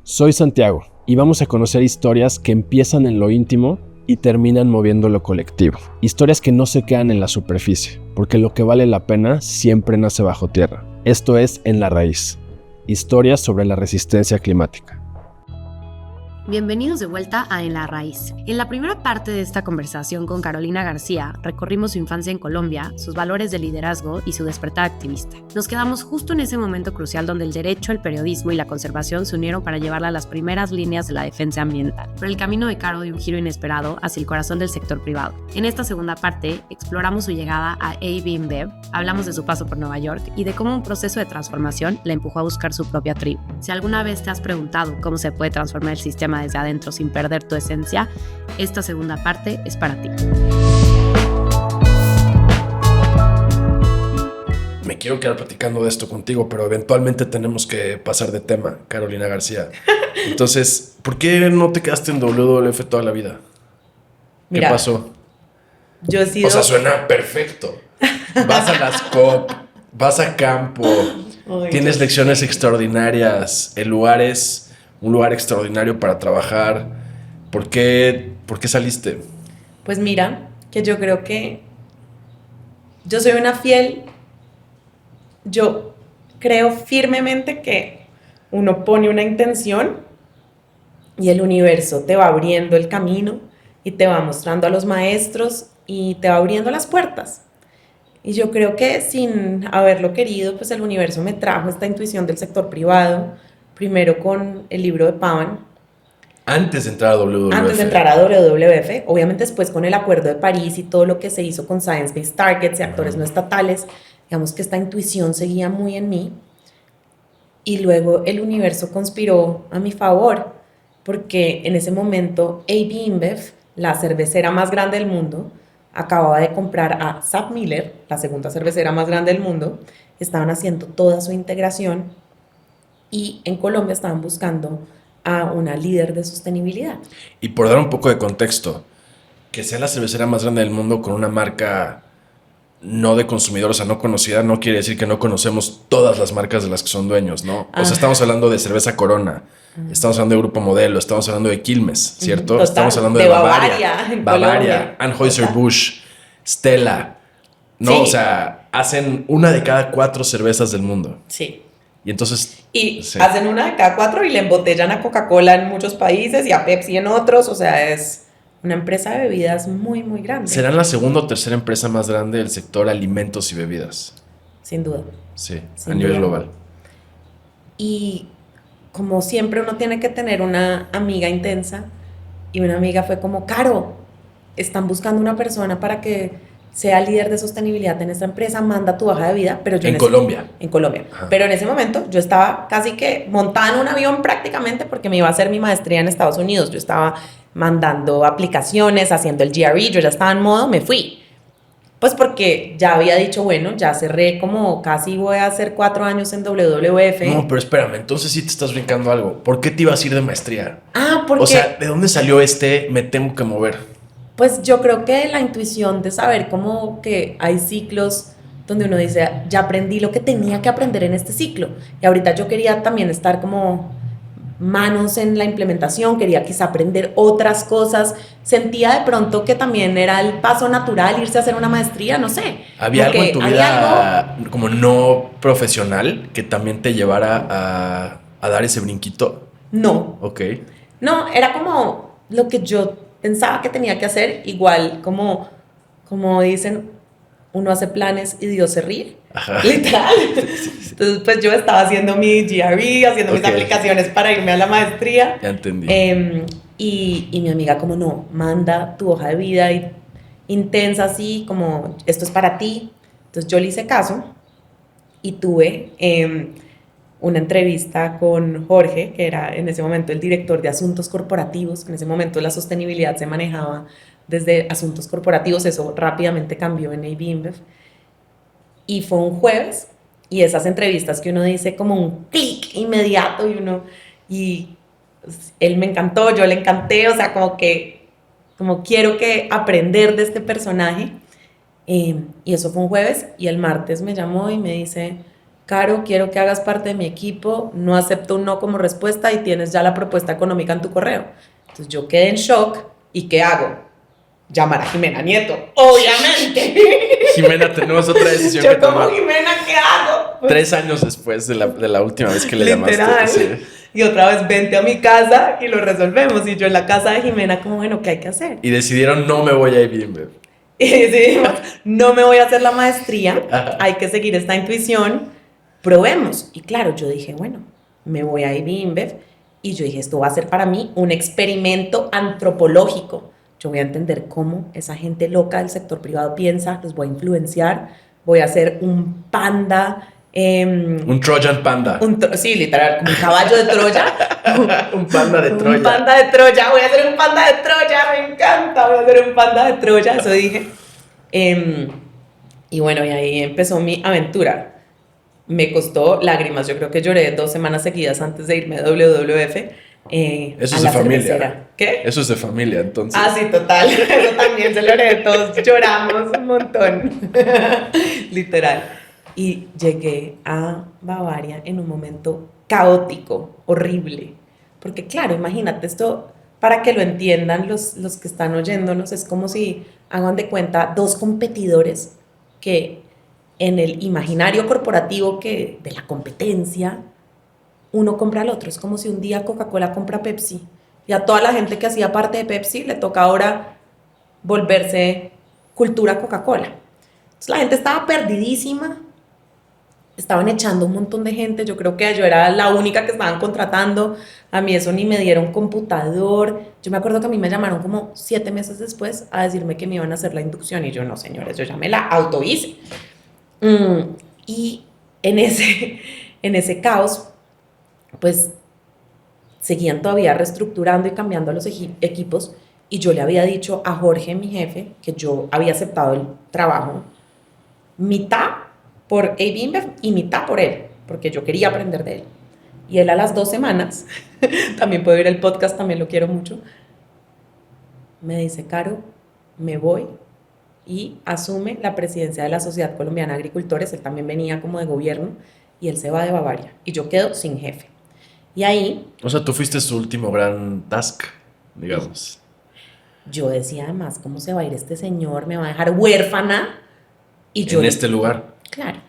Soy Santiago y vamos a conocer historias que empiezan en lo íntimo y terminan moviendo lo colectivo. Historias que no se quedan en la superficie, porque lo que vale la pena siempre nace bajo tierra. Esto es En la Raíz, historias sobre la resistencia climática. Bienvenidos de vuelta a En la Raíz. En la primera parte de esta conversación con Carolina García, recorrimos su infancia en Colombia, sus valores de liderazgo y su despertar activista. Nos quedamos justo en ese momento crucial donde el derecho, el periodismo y la conservación se unieron para llevarla a las primeras líneas de la defensa ambiental. Pero el camino de Caro dio un giro inesperado hacia el corazón del sector privado. En esta segunda parte, exploramos su llegada a AB InBev, hablamos de su paso por Nueva York y de cómo un proceso de transformación la empujó a buscar su propia tribu. Si alguna vez te has preguntado cómo se puede transformar el sistema desde adentro sin perder tu esencia, esta segunda parte es para ti. Me quiero quedar platicando de esto contigo, pero eventualmente tenemos que pasar de tema, Carolina García. Entonces, ¿por qué no te quedaste en WWF toda la vida? Mira, ¿Qué pasó? Yo he sido... O sea, suena perfecto. Vas a las COP, vas a campo, tienes lecciones extraordinarias, el lugar es un lugar extraordinario para trabajar. ¿Por qué saliste? Pues mira, que yo creo que yo soy una fiel... Yo creo firmemente que uno pone una intención y el universo te va abriendo el camino y te va mostrando a los maestros y te va abriendo las puertas. Y yo creo que sin haberlo querido, pues el universo me trajo esta intuición del sector privado, primero con el libro de Pavan. Antes de entrar a WWF. Antes de entrar a WWF, obviamente después con el Acuerdo de París y todo lo que se hizo con Science Based Targets y actores no estatales, digamos que esta intuición seguía muy en mí. Y luego el universo conspiró a mi favor, porque en ese momento AB InBev, la cervecera más grande del mundo, acababa de comprar a SABMiller, la segunda cervecera más grande del mundo. Estaban haciendo toda su integración y en Colombia estaban buscando a una líder de sostenibilidad. Y por dar un poco de contexto, que sea la cervecera más grande del mundo con una marca no de consumidor, o sea, no conocida, no quiere decir que no conocemos todas las marcas de las que son dueños, ¿no? O sea, estamos hablando de cerveza Corona, estamos hablando de Grupo Modelo, estamos hablando de Quilmes, ¿cierto? Total, estamos hablando de Bavaria, Anheuser-Busch, Stella, ¿no? Sí. O sea, hacen una de cada 4 cervezas del mundo. Sí. Y entonces... Y sí. hacen una de cada 4 y le embotellan a Coca-Cola en muchos países y a Pepsi en otros. O sea, es una empresa de bebidas muy, muy grande. ¿Serán la segunda o tercera empresa más grande del sector alimentos y bebidas? Sin duda. Sí, Sin a nivel duda. global. Y como siempre uno tiene que tener una amiga intensa. Y una amiga fue como, Caro, están buscando una persona para que sea líder de sostenibilidad en esta empresa, manda tu hoja de vida. Pero yo En Colombia. En Colombia. Ajá. Pero en ese momento yo estaba casi que montada en un avión prácticamente porque me iba a hacer mi maestría en Estados Unidos. Yo estaba mandando aplicaciones, haciendo el GRE, yo ya estaba en modo, me fui. Pues porque ya había dicho, bueno, ya cerré como casi voy a hacer 4 años en WWF. No, pero espérame, entonces sí te estás brincando algo. ¿Por qué te ibas a ir de maestría? Porque... O sea, ¿de dónde salió me tengo que mover? Pues yo creo que la intuición de saber como que hay ciclos donde uno dice, ya aprendí lo que tenía que aprender en este ciclo. Y ahorita yo quería también estar como manos en la implementación, quería quizá aprender otras cosas. Sentía de pronto que también era el paso natural irse a hacer una maestría, no sé. ¿Había algo en tu vida como no profesional que también te llevara a dar ese brinquito? No. Ok. No, era como lo que yo pensaba que tenía que hacer, igual como dicen, uno hace planes y Dios se ríe. Ajá. Literal. Entonces, pues yo estaba haciendo mi GRE, haciendo mis aplicaciones para irme a la maestría. Ya entendí. Y mi amiga como, no, manda tu hoja de vida y intensa así, como, esto es para ti. Entonces yo le hice caso y tuve una entrevista con Jorge, que era en ese momento el director de asuntos corporativos. En ese momento la sostenibilidad se manejaba desde asuntos corporativos, eso rápidamente cambió en AB InBev. Y fue un jueves, y esas entrevistas que uno dice como un clic inmediato, y él me encantó, yo le encanté, o sea, como quiero que aprender de este personaje. Y eso fue un jueves, y el martes me llamó y me dice, Caro, quiero que hagas parte de mi equipo, no acepto un no como respuesta y tienes ya la propuesta económica en tu correo. Entonces yo quedé en shock y ¿qué hago? Llamar a Jimena Nieto, obviamente. Jimena, tenemos otra decisión yo que tomar. Yo como Jimena, ¿qué hago? 3 años después de la última vez que le literal, llamaste. Sí. Y otra vez vente a mi casa y lo resolvemos. Y yo en la casa de Jimena como, bueno, ¿qué hay que hacer? Y decidieron, no me voy a IBIMBEF. Y decidimos, no me voy a hacer la maestría, hay que seguir esta intuición, probemos. Y claro, yo dije, bueno, me voy a IBIMBEF. Y yo dije, esto va a ser para mí un experimento antropológico. Yo voy a entender cómo esa gente loca del sector privado piensa, los voy a influenciar, voy a hacer un panda. Un Trojan Panda. Sí, literal, como un caballo de Troya. Un panda de Troya. Un panda de Troya, voy a hacer un panda de Troya, me encanta, voy a hacer un panda de Troya, eso dije. Y bueno, y ahí empezó mi aventura. Me costó lágrimas, yo creo que lloré 2 semanas seguidas antes de irme a WWF. Eso a es la de familia. cervecera. ¿Qué? Eso es de familia, entonces. Ah, sí, total. Eso también se lo heredé, todos lloramos un montón. Literal. Y llegué a Bavaria en un momento caótico, horrible. Porque claro, imagínate esto, para que lo entiendan los que están oyéndonos, es como si hagan de cuenta 2 competidores que en el imaginario corporativo que de la competencia, uno compra al otro. Es como si un día Coca-Cola compra Pepsi y a toda la gente que hacía parte de Pepsi le toca ahora volverse cultura Coca-Cola. Entonces la gente estaba perdidísima, estaban echando un montón de gente, yo creo que yo era la única que estaban contratando, a mí eso ni me dieron computador, yo me acuerdo que a mí me llamaron como 7 meses después a decirme que me iban a hacer la inducción y yo no, señores, yo ya me la autohice. Y en ese caos, pues seguían todavía reestructurando y cambiando los equipos y yo le había dicho a Jorge, mi jefe, que yo había aceptado el trabajo mitad por IBIMBEF y mitad por él, porque yo quería aprender de él. Y él a las 2 semanas, también puede ver el podcast, también lo quiero mucho, me dice, Caro, me voy, y asume la presidencia de la Sociedad Colombiana de Agricultores, él también venía como de gobierno, y él se va de Bavaria, y yo quedo sin jefe. Y ahí... O sea, tú fuiste su último gran task, digamos. Yo decía además, ¿cómo se va a ir este señor? ¿Me va a dejar huérfana? Y yo, en este lugar. Claro.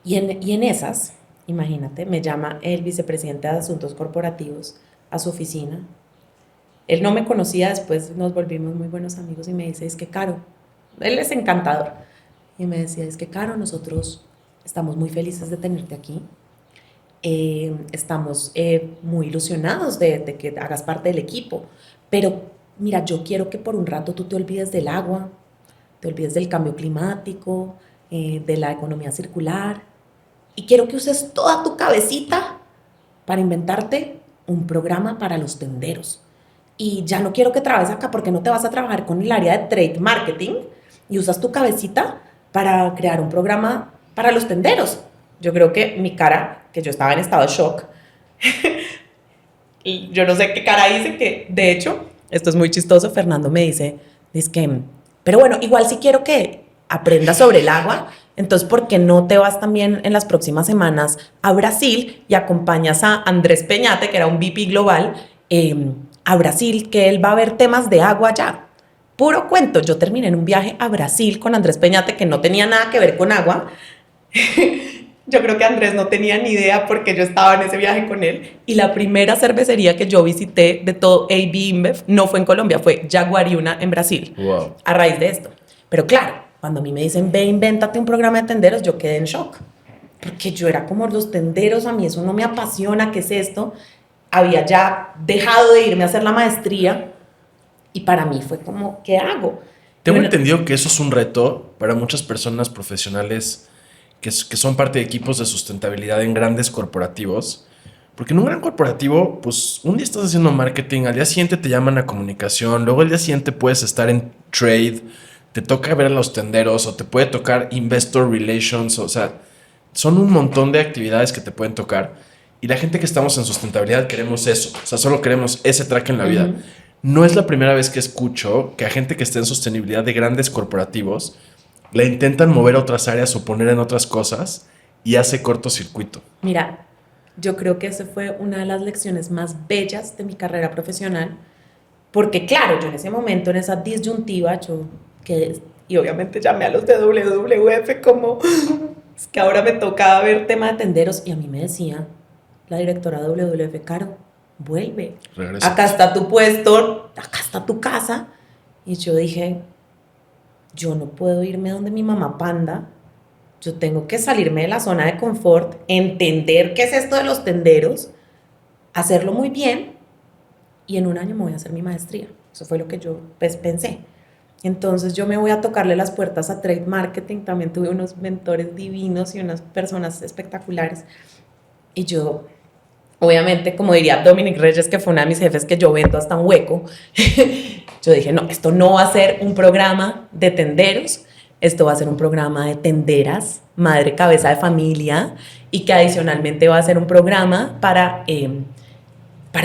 Y en esas, imagínate, me llama el vicepresidente de Asuntos Corporativos a su oficina. Él no me conocía, después nos volvimos muy buenos amigos y me dice, es que Caro, él es encantador. Y me decía, es que Caro, nosotros estamos muy felices de tenerte aquí. Estamos muy ilusionados de que hagas parte del equipo. Pero mira, yo quiero que por un rato tú te olvides del agua, te olvides del cambio climático, de la economía circular. Y quiero que uses toda tu cabecita para inventarte un programa para los tenderos. Y ya no quiero que trabajes acá porque no te vas a trabajar con el área de trade marketing y usas tu cabecita para crear un programa para los tenderos. Yo creo que mi cara, que yo estaba en estado de shock, y yo no sé qué cara hice, que de hecho, esto es muy chistoso, Fernando me dice, pero bueno, igual si quiero que aprendas sobre el agua, entonces ¿por qué no te vas también en las próximas semanas a Brasil y acompañas a Andrés Peñate, que era un VP global, a Brasil, que él va a ver temas de agua allá? Puro cuento, yo terminé en un viaje a Brasil con Andrés Peñate que no tenía nada que ver con agua. Yo creo que Andrés no tenía ni idea porque yo estaba en ese viaje con él. Y la primera cervecería que yo visité de todo IBIMBEF no fue en Colombia, fue Jaguariuna en Brasil. Wow. A raíz de esto. Pero claro, cuando a mí me dicen, ve, invéntate un programa de tenderos, yo quedé en shock. Porque yo era como los tenderos, a mí eso no me apasiona, ¿qué es esto? Había ya dejado de irme a hacer la maestría y para mí fue como, ¿qué hago? Tengo entendido que eso es un reto para muchas personas profesionales que son parte de equipos de sustentabilidad en grandes corporativos. Porque en un gran corporativo, pues un día estás haciendo marketing, al día siguiente te llaman a comunicación, luego al día siguiente puedes estar en trade, te toca ver a los tenderos o te puede tocar investor relations, o sea, son un montón de actividades que te pueden tocar. Y la gente que estamos en sustentabilidad queremos eso, o sea, solo queremos ese track en la vida. No es la primera vez que escucho que a gente que esté en sostenibilidad de grandes corporativos le intentan mover a otras áreas o poner en otras cosas y hace cortocircuito? Mira, yo creo que esa fue una de las lecciones más bellas de mi carrera profesional, porque claro, yo en ese momento, en esa disyuntiva, y obviamente llamé a los de WWF como, es que ahora me toca ver tema de tenderos, y a mí me decía la directora de WWF, Caro, vuelve, Regresa. acá está tu puesto, acá está tu casa, y yo dije, yo no puedo irme donde mi mamá panda, yo tengo que salirme de la zona de confort, entender qué es esto de los tenderos, hacerlo muy bien y en un año me voy a hacer mi maestría. Eso fue lo que yo pensé. Entonces yo me voy a tocarle las puertas a Trade Marketing. También tuve unos mentores divinos y unas personas espectaculares. Y yo, obviamente, como diría Dominic Reyes, que fue una de mis jefes, que yo vendo hasta un hueco, yo dije, no, esto no va a ser un programa de tenderos, esto va a ser un programa de tenderas, madre cabeza de familia, y que adicionalmente va a ser un programa para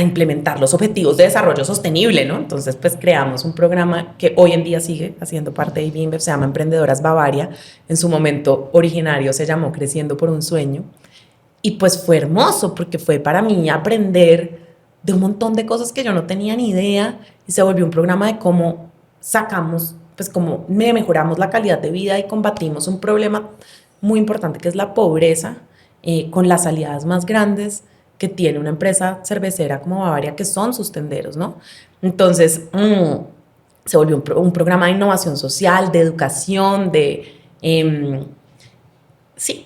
implementar los objetivos de desarrollo sostenible, ¿no? Entonces, pues creamos un programa que hoy en día sigue haciendo parte de IBIMBEF, se llama Emprendedoras Bavaria. En su momento originario se llamó Creciendo por un Sueño. Y pues fue hermoso porque fue para mí aprender de un montón de cosas que yo no tenía ni idea, y se volvió un programa de cómo sacamos, pues cómo mejoramos la calidad de vida y combatimos un problema muy importante que es la pobreza, con las aliadas más grandes que tiene una empresa cervecera como Bavaria, que son sus tenderos, ¿no? Entonces, se volvió un programa de innovación social, de educación, de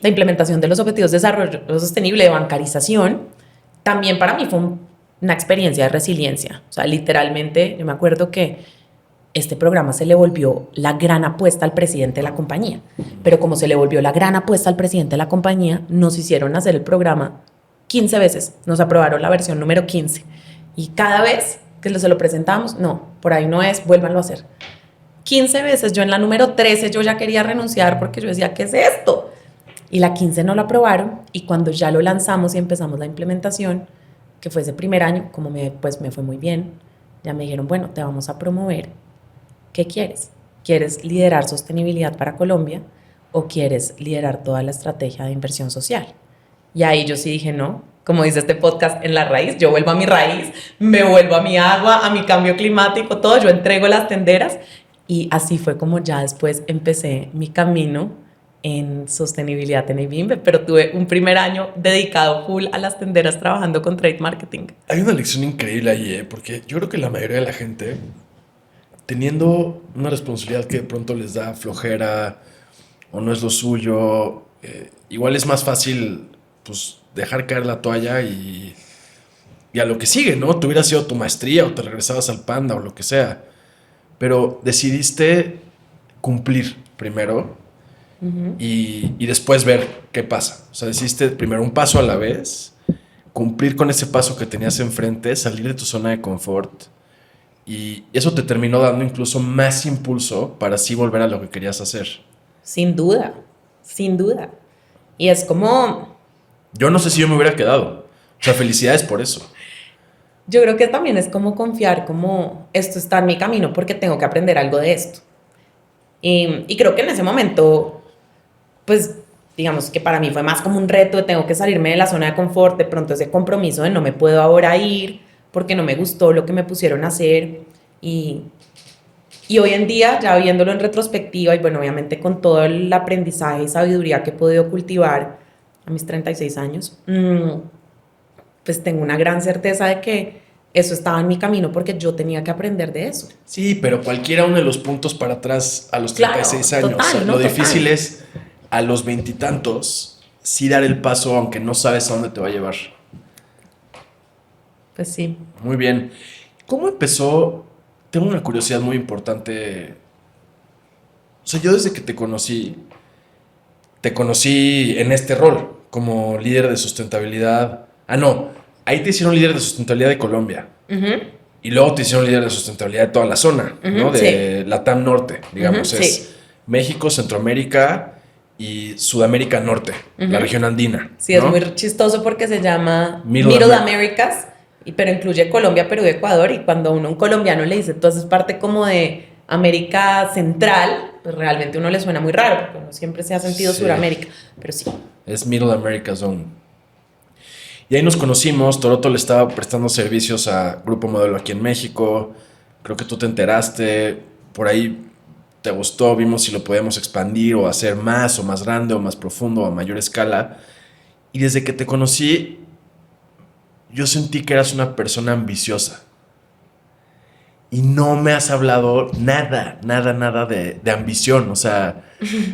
implementación de los objetivos de desarrollo sostenible, de bancarización. También para mí fue una experiencia de resiliencia. O sea, literalmente, yo me acuerdo que este programa se le volvió la gran apuesta al presidente de la compañía. Pero como se le volvió la gran apuesta al presidente de la compañía, nos hicieron hacer el programa 15 veces. Nos aprobaron la versión número 15. Y cada vez que se lo presentamos, no, por ahí no es, vuélvanlo a hacer. 15 veces. Yo en la número 13 yo ya quería renunciar porque yo decía, ¿qué es esto? Y la 15 no lo aprobaron, y cuando ya lo lanzamos y empezamos la implementación, que fue ese primer año, como me fue muy bien, ya me dijeron, bueno, te vamos a promover. ¿Qué quieres? ¿Quieres liderar sostenibilidad para Colombia o quieres liderar toda la estrategia de inversión social? Y ahí yo sí dije, no, como dice este podcast, en la raíz, yo vuelvo a mi raíz, me vuelvo a mi agua, a mi cambio climático, todo, yo entrego las tenderas, y así fue como ya después empecé mi camino en sostenibilidad en IBIMBEF, pero tuve un primer año dedicado full a las tenderas trabajando con Trade Marketing. Hay una lección increíble ahí, porque yo creo que la mayoría de la gente, teniendo una responsabilidad que de pronto les da flojera o no es lo suyo, igual es más fácil pues dejar caer la toalla y a lo que sigue, ¿no? Tú hubieras sido tu maestría o te regresabas al Panda o lo que sea, pero decidiste cumplir primero y después ver qué pasa. O sea, decidiste primero un paso a la vez, cumplir con ese paso que tenías enfrente, salir de tu zona de confort, y eso te terminó dando incluso más impulso para así volver a lo que querías hacer. Sin duda, sin duda. Y es como... Yo no sé si yo me hubiera quedado. O sea, felicidades por eso. Yo creo que también es como confiar, como esto está en mi camino porque tengo que aprender algo de esto. Y creo que en ese momento, pues, digamos que para mí fue más como un reto de tengo que salirme de la zona de confort, de pronto ese compromiso de no me puedo ahora ir porque no me gustó lo que me pusieron a hacer. Y hoy en día, ya viéndolo en retrospectiva, y bueno, obviamente con todo el aprendizaje y sabiduría que he podido cultivar a mis 36 años, pues tengo una gran certeza de que eso estaba en mi camino porque yo tenía que aprender de eso. Sí, pero cualquiera uno de los puntos para atrás a los 36 años. Total, o sea, ¿no? lo Total. difícil es a los 20 y tantos sí dar el paso aunque no sabes a dónde te va a llevar. Pues sí. Muy bien. ¿Cómo empezó? Tengo una curiosidad muy importante. O sea, yo desde que te conocí en este rol como líder de sustentabilidad. Ah, no, ahí te hicieron líder de sustentabilidad de Colombia. Y luego te hicieron líder de sustentabilidad de toda la zona, ¿no? De LATAM Norte, digamos. Es México, Centroamérica y Sudamérica Norte, la región andina. Sí, ¿no? es muy chistoso porque se llama Middle Americas, pero incluye Colombia, Perú y Ecuador. Y cuando uno a un colombiano le dice, tú haces parte como de América Central, pues realmente uno le suena muy raro, porque uno siempre se ha sentido Suramérica. Pero sí. es Middle America Zone. Y ahí nos conocimos. Toroto le estaba prestando servicios a Grupo Modelo aquí en México. Creo que tú te enteraste. Por ahí te gustó. Vimos si lo podíamos expandir o hacer más o más grande o más profundo o a mayor escala. Y desde que te conocí, yo sentí que eras una persona ambiciosa. Y no me has hablado nada de ambición. O sea,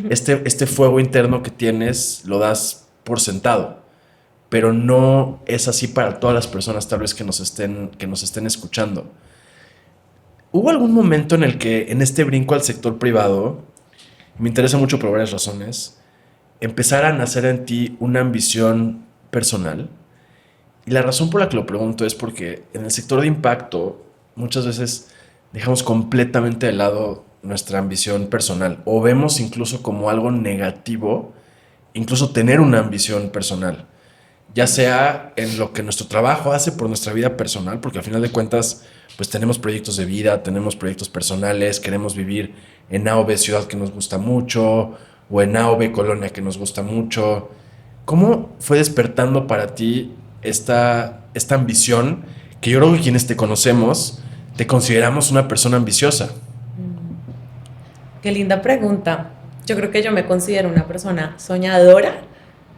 este fuego interno que tienes lo das por sentado. Pero no es así para todas las personas tal vez que nos estén escuchando. ¿Hubo algún momento en el que en este brinco al sector privado, me interesa mucho por varias razones, empezara a nacer en ti una ambición personal? Y la razón por la que lo pregunto es porque en el sector de impacto muchas veces dejamos completamente de lado nuestra ambición personal o vemos incluso como algo negativo, incluso tener una ambición personal, ya sea en lo que nuestro trabajo hace por nuestra vida personal, porque al final de cuentas pues tenemos proyectos de vida, tenemos proyectos personales, queremos vivir en A o B ciudad que nos gusta mucho o en A o B colonia que nos gusta mucho. ¿Cómo fue despertando para ti esta ambición que yo creo que quienes te conocemos te consideramos una persona ambiciosa? Qué linda pregunta. Yo creo que yo me considero una persona soñadora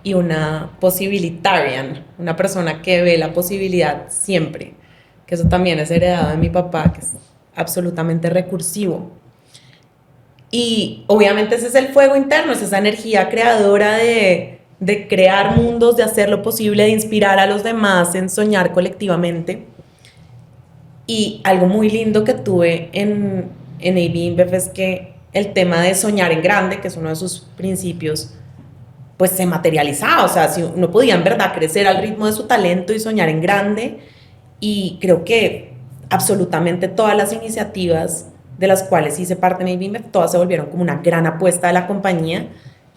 y una possibilitarian, una persona que ve la posibilidad siempre, que eso también es heredado de mi papá, que es absolutamente recursivo. Y obviamente ese es el fuego interno, es esa energía creadora de crear mundos, de hacer lo posible, de inspirar a los demás en soñar colectivamente. Y algo muy lindo que tuve en AB InBev es que el tema de soñar en grande, que es uno de sus principios, pues se materializaba. O sea, si uno podía en verdad crecer al ritmo de su talento y soñar en grande. Y creo que absolutamente todas las iniciativas de las cuales hice parte en AB InBev, todas se volvieron como una gran apuesta de la compañía,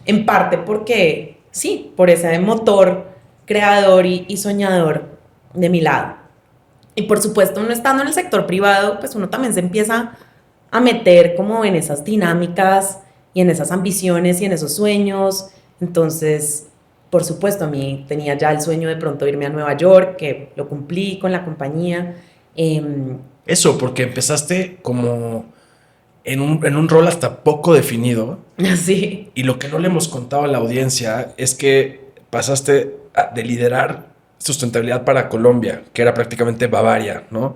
en parte porque, sí, por ese motor creador y soñador de mi lado. Y por supuesto, uno estando en el sector privado, pues uno también se empieza a meter como en esas dinámicas y en esas ambiciones y en esos sueños. Entonces, por supuesto, a mí tenía ya el sueño de pronto irme a Nueva York, que lo cumplí con la compañía. Eso, porque empezaste como en un rol hasta poco definido. Sí. Y lo que no le hemos contado a la audiencia es que pasaste de liderar sustentabilidad para Colombia, que era prácticamente Bavaria, ¿no?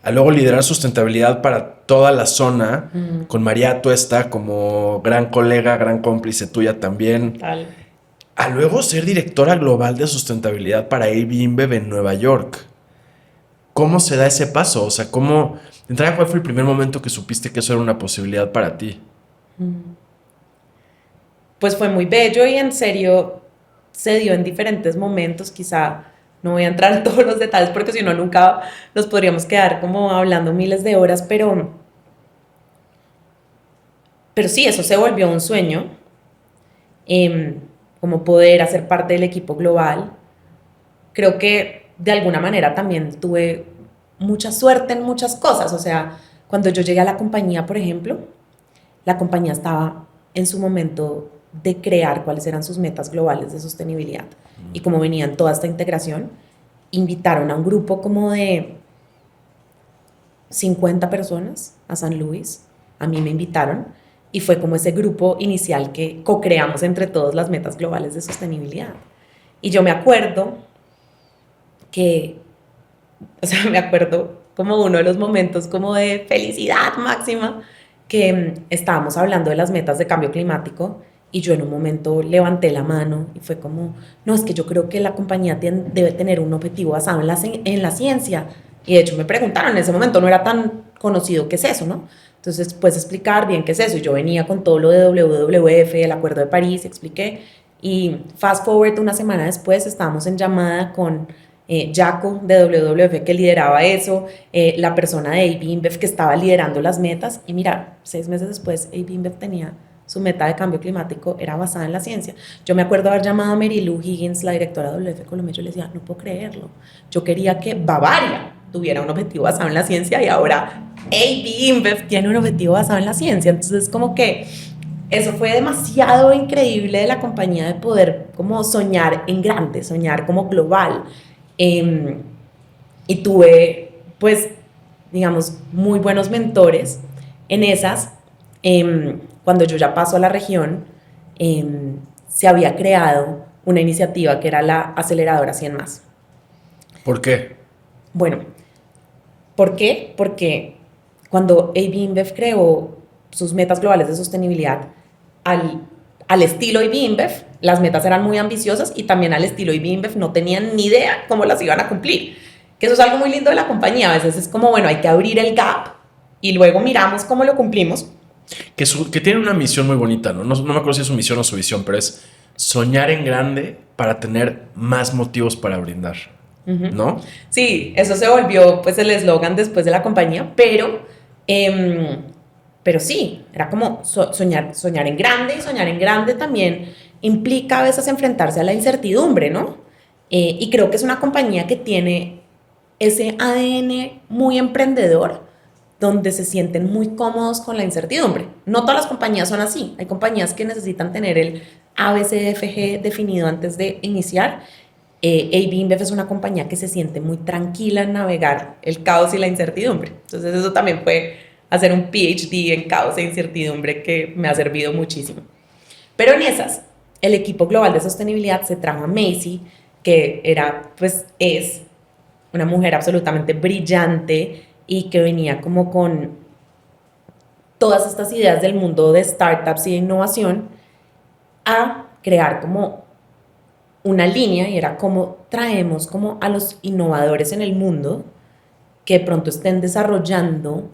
A luego liderar sustentabilidad para toda la zona, con María Atuesta como gran colega, gran cómplice tuya también. Tal. A luego ser directora global de sustentabilidad para AB InBev en Nueva York. ¿Cómo se da ese paso? O sea, ¿cómo... De entrada, ¿cuál fue el primer momento que supiste que eso era una posibilidad para ti? Pues fue muy bello y en serio se dio en diferentes momentos. Quizá no voy a entrar en todos los detalles porque si no nunca nos podríamos quedar como hablando miles de horas, pero sí, eso se volvió un sueño, como poder hacer parte del equipo global. Creo que de alguna manera también tuve mucha suerte en muchas cosas. O sea, cuando yo llegué a la compañía, por ejemplo, la compañía estaba en su momento de crear cuáles eran sus metas globales de sostenibilidad. Y como venían toda esta integración, invitaron a un grupo como de 50 personas a San Luis. A mí me invitaron y fue como ese grupo inicial que co-creamos entre todos las metas globales de sostenibilidad. Y yo me acuerdo me acuerdo como uno de los momentos como de felicidad máxima, que estábamos hablando de las metas de cambio climático y yo en un momento levanté la mano y fue como, no, es que yo creo que la compañía debe tener un objetivo basado en la ciencia. Y de hecho me preguntaron, en ese momento no era tan conocido qué es eso, ¿no? Entonces, puedes explicar bien qué es eso. Y yo venía con todo lo de WWF, el Acuerdo de París, expliqué. Y fast forward, una semana después, estábamos en llamada con Jaco de WWF, que lideraba eso, la persona de AB InBev que estaba liderando las metas. Y mira, 6 meses después, AB InBev tenía su meta de cambio climático, era basada en la ciencia. Yo me acuerdo haber llamado a Mary Lou Higgins, la directora de WWF Colombia, yo le decía, no puedo creerlo. Yo quería que Bavaria tuviera un objetivo basado en la ciencia y ahora AB InBev tiene un objetivo basado en la ciencia. Entonces, como que eso fue demasiado increíble de la compañía de poder como soñar en grande, soñar como global. Y tuve, pues, digamos, muy buenos mentores en esas. Cuando yo ya paso a la región, se había creado una iniciativa que era la aceleradora 100 más. ¿Por qué? Bueno, ¿por qué? Porque cuando AB InBev creó sus metas globales de sostenibilidad al estilo AB InBev, las metas eran muy ambiciosas y también al estilo AB InBev no tenían ni idea cómo las iban a cumplir. Que eso es algo muy lindo de la compañía. A veces es como, bueno, hay que abrir el gap y luego miramos cómo lo cumplimos. Que tiene una misión muy bonita, ¿no? No me acuerdo si es su misión o su visión, pero es soñar en grande para tener más motivos para brindar, ¿no? Sí, eso se volvió pues el eslogan después de la compañía, pero sí, era como soñar en grande, y soñar en grande también implica a veces enfrentarse a la incertidumbre, ¿no? Y creo que es una compañía que tiene ese ADN muy emprendedor, donde se sienten muy cómodos con la incertidumbre. No todas las compañías son así. Hay compañías que necesitan tener el ABCDFG definido antes de iniciar. AB InBev es una compañía que se siente muy tranquila en navegar el caos y la incertidumbre. Entonces eso también fue hacer un PhD en caos e incertidumbre que me ha servido muchísimo. Pero en esas, el equipo global de sostenibilidad se trajo a Macy, que es una mujer absolutamente brillante y que venía como con todas estas ideas del mundo de startups y de innovación a crear como una línea, y era como traemos como a los innovadores en el mundo que de pronto estén desarrollando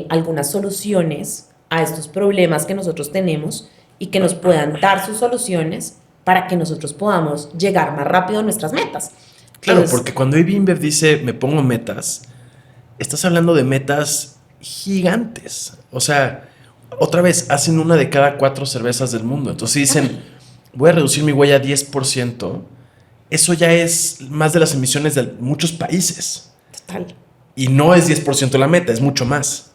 algunas soluciones a estos problemas que nosotros tenemos y que nos puedan dar sus soluciones para que nosotros podamos llegar más rápido a nuestras metas. Claro, Entonces, porque cuando AB InBev dice me pongo metas, estás hablando de metas gigantes. O sea, otra vez, hacen una de cada 4 cervezas del mundo. Entonces dicen, voy a reducir mi huella a 10%. Eso ya es más de las emisiones de muchos países. total. Y no es 10% la meta, es mucho más.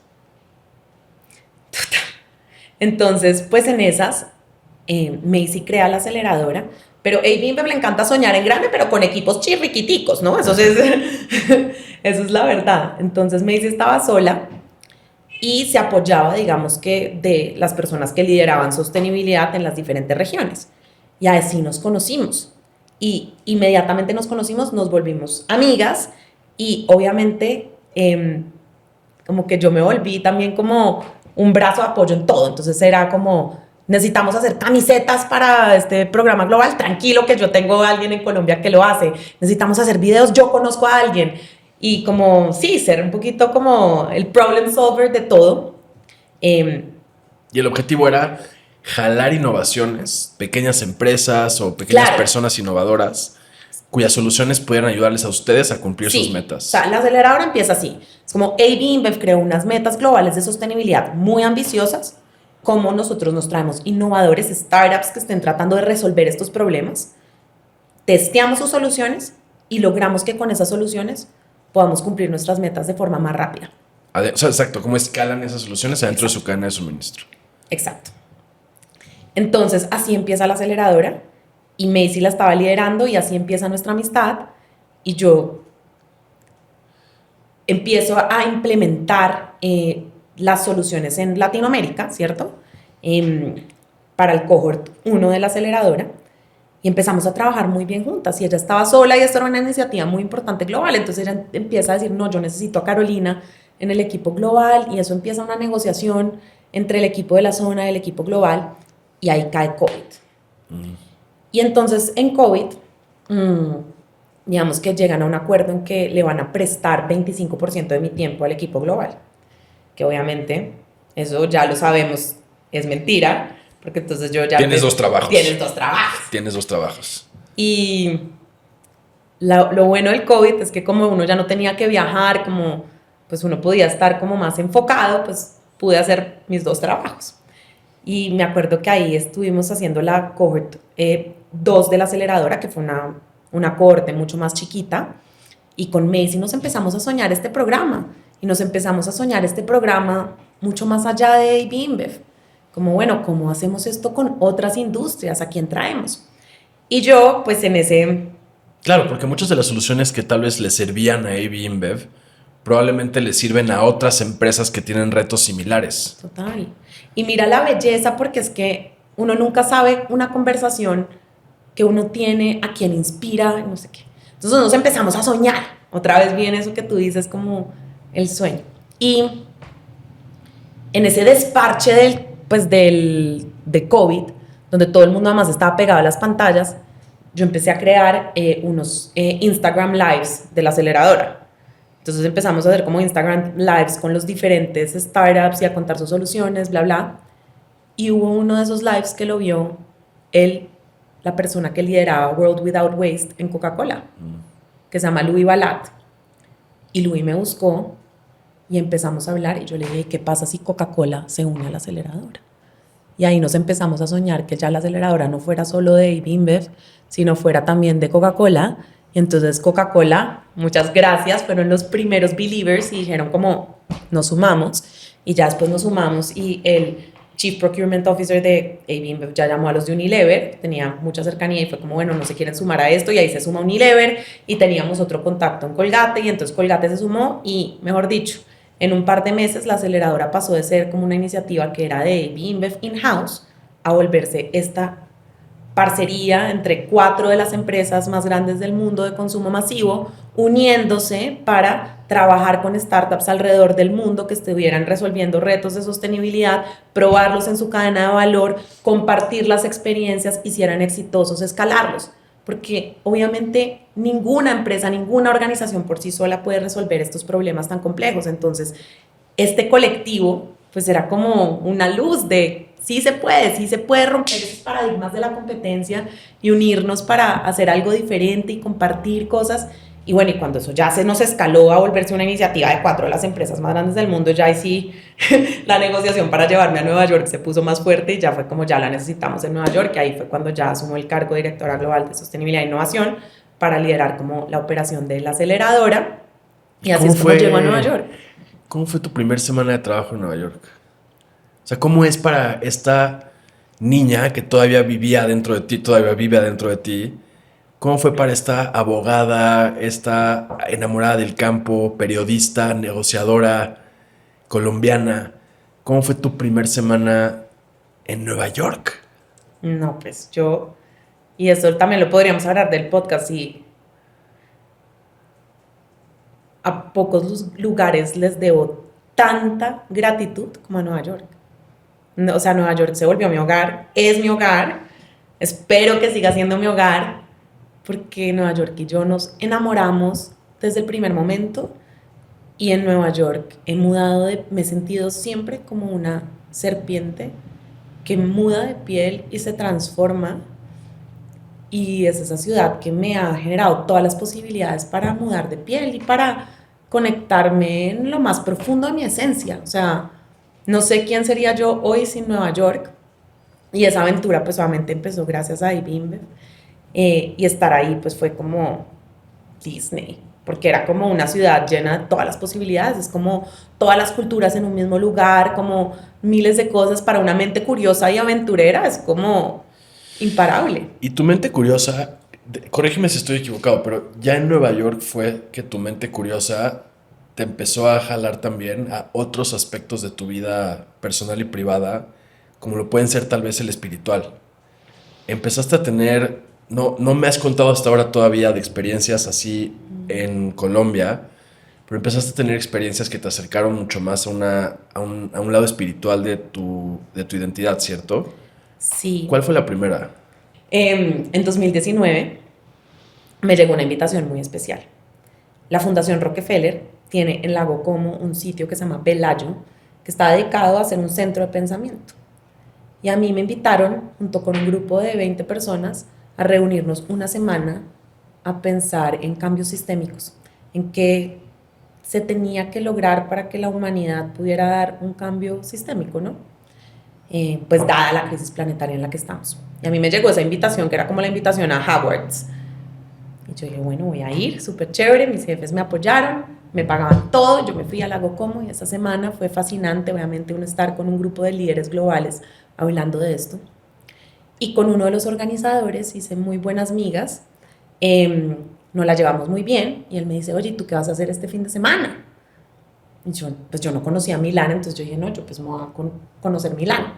Entonces, pues en esas, Macy crea la aceleradora, pero a AB le encanta soñar en grande, pero con equipos chirriquiticos, ¿no? Eso es la verdad. Entonces Macy estaba sola y se apoyaba, digamos que, de las personas que lideraban sostenibilidad en las diferentes regiones. Y así nos conocimos. Y inmediatamente nos conocimos, nos volvimos amigas y obviamente como que yo me volví también como un brazo de apoyo en todo. Entonces era como, necesitamos hacer camisetas para este programa global, tranquilo que yo tengo a alguien en Colombia que lo hace. Necesitamos hacer videos, yo conozco a alguien. Y como, sí, ser un poquito como el problem solver de todo. Y el objetivo era jalar innovaciones, pequeñas empresas o pequeñas personas innovadoras cuyas soluciones pudieran ayudarles a ustedes a cumplir sus metas. O sea, la aceleradora empieza así. Es como AB InBev creó unas metas globales de sostenibilidad muy ambiciosas, como nosotros nos traemos innovadores, startups que estén tratando de resolver estos problemas, testeamos sus soluciones y logramos que con esas soluciones podamos cumplir nuestras metas de forma más rápida. O sea, exacto, cómo escalan esas soluciones adentro de su cadena de suministro. Exacto. Entonces, así empieza la aceleradora y Macy la estaba liderando y así empieza nuestra amistad y yo empiezo a implementar las soluciones en Latinoamérica, ¿cierto? Para el cohort 1 de la aceleradora y empezamos a trabajar muy bien juntas y ella estaba sola y esto era una iniciativa muy importante global, entonces ella empieza a decir, no, yo necesito a Carolina en el equipo global y eso empieza una negociación entre el equipo de la zona y el equipo global y ahí cae COVID. Y entonces en COVID, digamos que llegan a un acuerdo en que le van a prestar 25% de mi tiempo al equipo global, que obviamente eso ya lo sabemos, es mentira, porque entonces yo ya... Tienes 2 trabajos. Tienes dos trabajos. Y lo bueno del COVID es que como uno ya no tenía que viajar, como pues uno podía estar como más enfocado, pues pude hacer mis 2 trabajos. Y me acuerdo que ahí estuvimos haciendo la cohort 2 de la aceleradora, que fue una cohorte mucho más chiquita, y con Macy nos empezamos a soñar este programa, y nos empezamos a soñar este programa mucho más allá de AB InBev. como, bueno, ¿cómo hacemos esto con otras industrias? ¿A quién traemos? Y yo, pues en ese... Claro, porque muchas de las soluciones que tal vez le servían a AB InBev probablemente le sirven a otras empresas que tienen retos similares. Total. Y mira la belleza, porque es que uno nunca sabe una conversación que uno tiene, a quien inspira, no sé qué. Entonces nos empezamos a soñar. Otra vez viene eso que tú dices como el sueño. Y en ese desparche de COVID, donde todo el mundo además estaba pegado a las pantallas, yo empecé a crear unos Instagram Lives de la aceleradora. Entonces empezamos a hacer como Instagram Lives con los diferentes startups y a contar sus soluciones, bla, bla. Y hubo uno de esos lives que lo vio la persona que lideraba World Without Waste en Coca-Cola, que se llama Louis Balat. Y Louis me buscó y empezamos a hablar y yo le dije, ¿qué pasa si Coca-Cola se une a la aceleradora? Y ahí nos empezamos a soñar que ya la aceleradora no fuera solo de AB InBev, sino fuera también de Coca-Cola. Y entonces Coca-Cola, muchas gracias, fueron los primeros believers y dijeron como, nos sumamos. Y ya después nos sumamos y el Chief Procurement Officer de AB InBev ya llamó a los de Unilever, tenía mucha cercanía y fue como, bueno, no se quieren sumar a esto, y ahí se suma Unilever y teníamos otro contacto en Colgate y entonces Colgate se sumó y, mejor dicho, en un par de meses la aceleradora pasó de ser como una iniciativa que era de AB InBev in-house a volverse esta parcería entre 4 de las empresas más grandes del mundo de consumo masivo, uniéndose para trabajar con startups alrededor del mundo que estuvieran resolviendo retos de sostenibilidad, probarlos en su cadena de valor, compartir las experiencias y si eran exitosos, escalarlos. Porque obviamente ninguna empresa, ninguna organización por sí sola puede resolver estos problemas tan complejos. Entonces, este colectivo pues era como una luz de sí se puede romper esos paradigmas de la competencia y unirnos para hacer algo diferente y compartir cosas. Y bueno, y cuando eso ya se nos escaló a volverse una iniciativa de 4 de las empresas más grandes del mundo, ya ahí sí la negociación para llevarme a Nueva York se puso más fuerte y ya fue como ya la necesitamos en Nueva York, y ahí fue cuando ya asumo el cargo de directora global de sostenibilidad e innovación para liderar como la operación de la aceleradora, y así es como llego a Nueva York. ¿Cómo fue tu primera semana de trabajo en Nueva York? O sea, ¿cómo es para esta niña que todavía vivía dentro de ti, todavía vive adentro de ti? ¿Cómo fue para esta abogada, esta enamorada del campo, periodista, negociadora, colombiana? ¿Cómo fue tu primera semana en Nueva York? No, pues yo, y eso también lo podríamos hablar del podcast, y a pocos lugares les debo tanta gratitud como a Nueva York. O sea, Nueva York se volvió mi hogar, es mi hogar, espero que siga siendo mi hogar, porque Nueva York y yo nos enamoramos desde el primer momento, y en Nueva York me he sentido siempre como una serpiente que muda de piel y se transforma, y es esa ciudad que me ha generado todas las posibilidades para mudar de piel y para conectarme en lo más profundo de mi esencia. O sea, no sé quién sería yo hoy sin Nueva York, y esa aventura pues obviamente empezó gracias a AB InBev, y estar ahí pues fue como Disney, porque era como una ciudad llena de todas las posibilidades, es como todas las culturas en un mismo lugar, como miles de cosas para una mente curiosa y aventurera, es como imparable. Y tu mente curiosa, corrígeme si estoy equivocado, pero ya en Nueva York fue que tu mente curiosa te empezó a jalar también a otros aspectos de tu vida personal y privada, como lo pueden ser tal vez el espiritual. Empezaste a tener, no me has contado hasta ahora todavía de experiencias así en Colombia, pero empezaste a tener experiencias que te acercaron mucho más a un lado espiritual de tu identidad, ¿cierto? Sí. ¿Cuál fue la primera? En 2019 me llegó una invitación muy especial. La Fundación Rockefeller tiene en Lago Como un sitio que se llama Pelayo, que está dedicado a ser un centro de pensamiento. Y a mí me invitaron, junto con un grupo de 20 personas, a reunirnos una semana a pensar en cambios sistémicos, en qué se tenía que lograr para que la humanidad pudiera dar un cambio sistémico, ¿no? Pues dada la crisis planetaria en la que estamos. Y a mí me llegó esa invitación, que era como la invitación a Hogwarts. Y yo dije, bueno, voy a ir, súper chévere, mis jefes me apoyaron, me pagaban todo, yo me fui al Lago Como y esa semana fue fascinante, obviamente uno estar con un grupo de líderes globales hablando de esto. Y con uno de los organizadores hice muy buenas migas, nos la llevamos muy bien y él me dice, oye, ¿tú qué vas a hacer este fin de semana? Y yo, pues yo no conocía Milán, entonces yo dije, no, yo pues me voy a conocer Milán.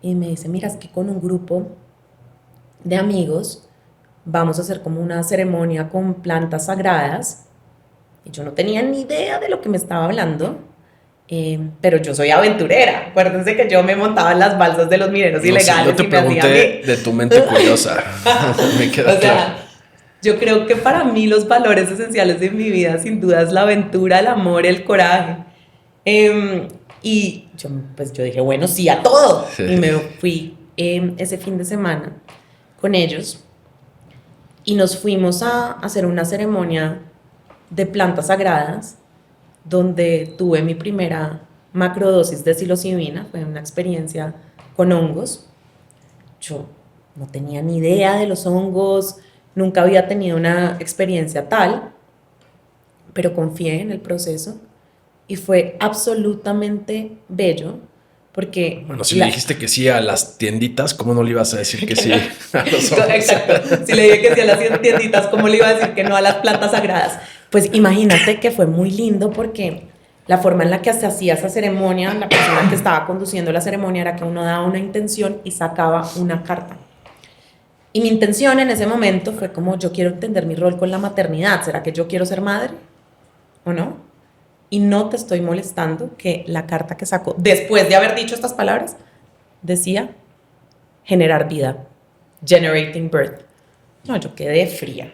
Y me dice, mira, es que con un grupo de amigos vamos a hacer como una ceremonia con plantas sagradas. Y yo no tenía ni idea de lo que me estaba hablando, pero yo soy aventurera. Acuérdense que yo me montaba en las balsas de los mineros ilegales. Yo te pregunté de tu mente curiosa. Me queda o sea, yo creo que para mí los valores esenciales de mi vida sin duda es la aventura, el amor, el coraje. Y yo dije, bueno, sí a todo. Sí. Y me fui ese fin de semana con ellos y nos fuimos a hacer una ceremonia de plantas sagradas donde tuve mi primera macrodosis de psilocibina. Fue una experiencia con hongos. Yo no tenía ni idea de los hongos, nunca había tenido una experiencia tal, pero confié en el proceso y fue absolutamente bello. Porque bueno, si le dijiste que sí a las tienditas, ¿cómo no le ibas a decir que sí a los hongos? Exacto, si le dije que sí a las tienditas, ¿cómo le iba a decir que no a las plantas sagradas? Pues imagínate que fue muy lindo porque la forma en la que se hacía esa ceremonia, la persona que estaba conduciendo la ceremonia era que uno daba una intención y sacaba una carta. Y mi intención en ese momento fue como, yo quiero entender mi rol con la maternidad. ¿Será que yo quiero ser madre o no? Y no te estoy molestando que la carta que sacó, después de haber dicho estas palabras, decía generar vida, generating birth. No, yo quedé fría.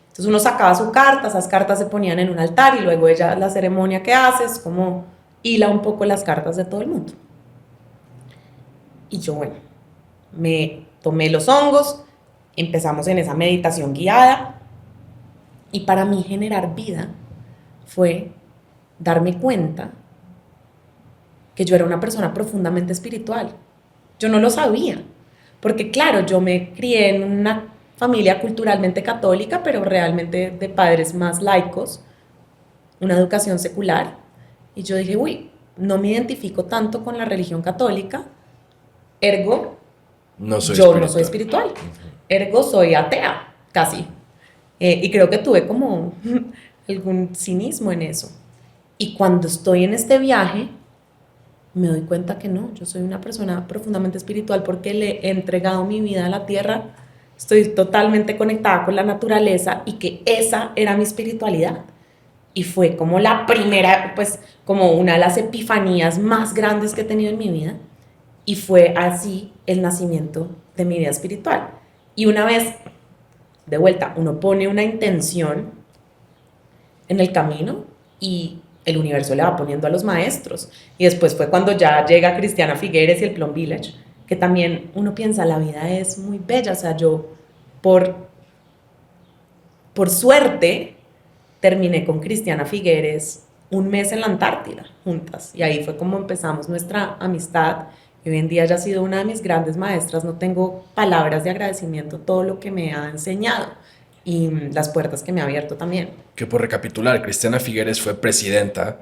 Entonces uno sacaba su carta, esas cartas se ponían en un altar y luego ella, la ceremonia que hace es como hila un poco las cartas de todo el mundo. Y yo, bueno, me tomé los hongos, empezamos en esa meditación guiada y para mí generar vida fue darme cuenta que yo era una persona profundamente espiritual. Yo no lo sabía, porque claro, yo me crié en una familia culturalmente católica, pero realmente de padres más laicos, una educación secular, y yo dije, uy, no me identifico tanto con la religión católica, ergo, no soy espiritual, ergo soy atea, casi. Y creo que tuve como algún cinismo en eso. Y cuando estoy en este viaje, me doy cuenta que no, yo soy una persona profundamente espiritual porque le he entregado mi vida a la tierra, estoy totalmente conectada con la naturaleza y que esa era mi espiritualidad. Y fue como la primera, pues como una de las epifanías más grandes que he tenido en mi vida. Y fue así el nacimiento de mi vida espiritual. Y una vez, de vuelta, uno pone una intención en el camino y el universo le va poniendo a los maestros. Y después fue cuando ya llega Cristiana Figueres y el Plum Village, que también uno piensa, la vida es muy bella. O sea, yo por suerte terminé con Cristiana Figueres un mes en la Antártida juntas. Y ahí fue como empezamos nuestra amistad. Y hoy en día ella ha sido una de mis grandes maestras. No tengo palabras de agradecimiento, todo lo que me ha enseñado y las puertas que me ha abierto también. Que por recapitular, Cristiana Figueres fue presidenta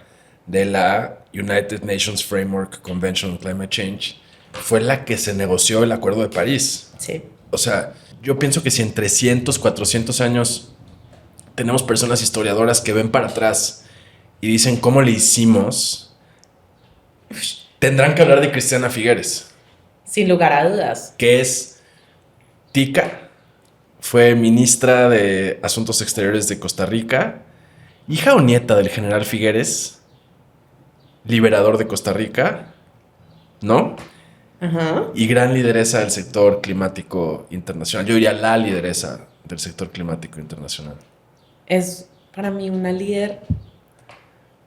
de la United Nations Framework Convention on Climate Change. Fue la que se negoció el Acuerdo de París. Sí. O sea, yo pienso que si en 300, 400 años tenemos personas historiadoras que ven para atrás y dicen cómo le hicimos, tendrán que hablar de Cristiana Figueres. Sin lugar a dudas. Que es tica. Fue ministra de Asuntos Exteriores de Costa Rica, hija o nieta del general Figueres, liberador de Costa Rica, ¿no? Ajá. Y gran lideresa del sector climático internacional. Yo diría la lideresa del sector climático internacional. Es para mí una líder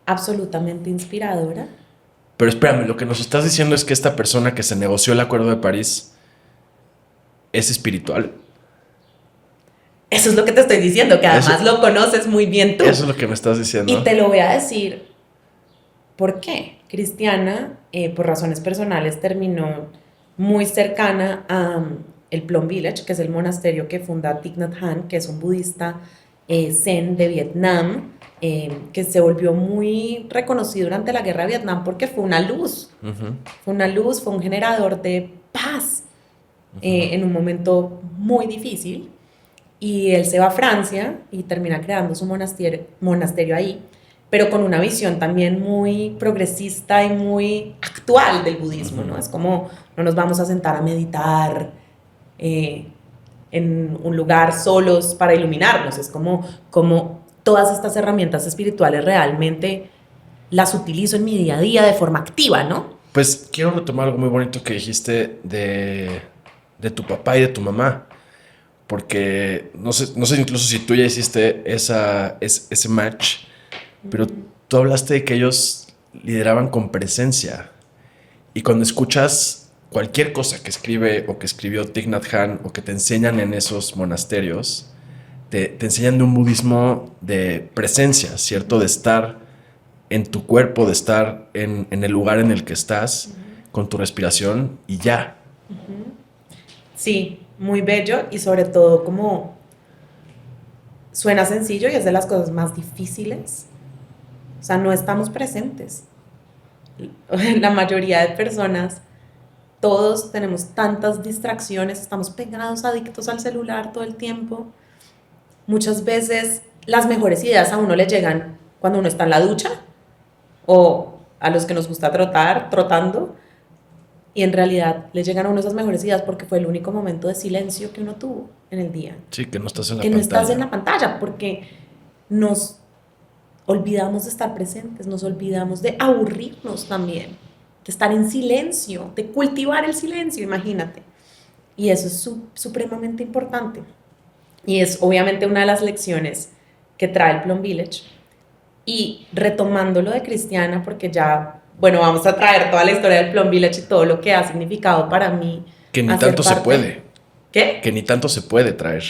absolutamente inspiradora. Pero espérame, lo que nos estás diciendo es que esta persona que se negoció el Acuerdo de París es espiritual. Eso es lo que te estoy diciendo, que además lo conoces muy bien tú. Eso es lo que me estás diciendo. Y te lo voy a decir, ¿por qué? Cristiana, por razones personales, terminó muy cercana a el Plum Village, que es el monasterio que funda Thich Nhat Hanh, que es un budista zen de Vietnam, que se volvió muy reconocido durante la guerra de Vietnam porque fue una luz. Fue una luz, fue un generador de paz en un momento muy difícil. Y él se va a Francia y termina creando su monasterio ahí, pero con una visión también muy progresista y muy actual del budismo, ¿no? Es como, no nos vamos a sentar a meditar en un lugar solos para iluminarnos, es como todas estas herramientas espirituales realmente las utilizo en mi día a día de forma activa, ¿no? Pues quiero retomar algo muy bonito que dijiste de tu papá y de tu mamá. Porque no sé incluso si tú ya hiciste ese match, pero tú hablaste de que ellos lideraban con presencia. Y cuando escuchas cualquier cosa que escribe o que escribió Thich Nhat Hanh o que te enseñan en esos monasterios, te enseñan de un budismo de presencia, ¿cierto? De estar en tu cuerpo, de estar en el lugar en el que estás, con tu respiración y ya. Sí, muy bello y sobre todo como suena sencillo y es de las cosas más difíciles. O sea, no estamos presentes. La mayoría de personas, todos tenemos tantas distracciones, estamos pegados, adictos al celular todo el tiempo. Muchas veces las mejores ideas a uno le llegan cuando uno está en la ducha o a los que nos gusta trotar, trotando. Y en realidad le llegan a uno esas mejores ideas porque fue el único momento de silencio que uno tuvo en el día. Sí, que no estás en la que pantalla. no estás en la pantalla, porque nos olvidamos de estar presentes, nos olvidamos de aburrirnos también, de estar en silencio, de cultivar el silencio, imagínate. Y eso es supremamente importante. Y es obviamente una de las lecciones que trae el Plum Village. Y retomando lo de Cristiana, porque ya, bueno, vamos a traer toda la historia del Plum Village y todo lo que ha significado para mí. Que ni tanto se puede. ¿Qué? Que ni tanto se puede traer.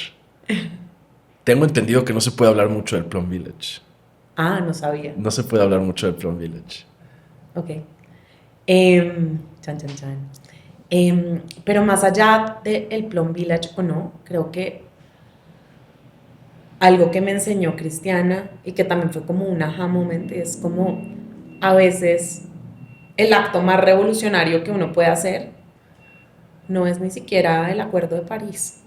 Tengo entendido que no se puede hablar mucho del Plum Village. Ah, no sabía. No se puede hablar mucho del Plum Village. Ok. Chan, chan, chan. Pero más allá del Plum Village o no, creo que algo que me enseñó Cristiana y que también fue como un aha moment es como a veces el acto más revolucionario que uno puede hacer no es ni siquiera el Acuerdo de París.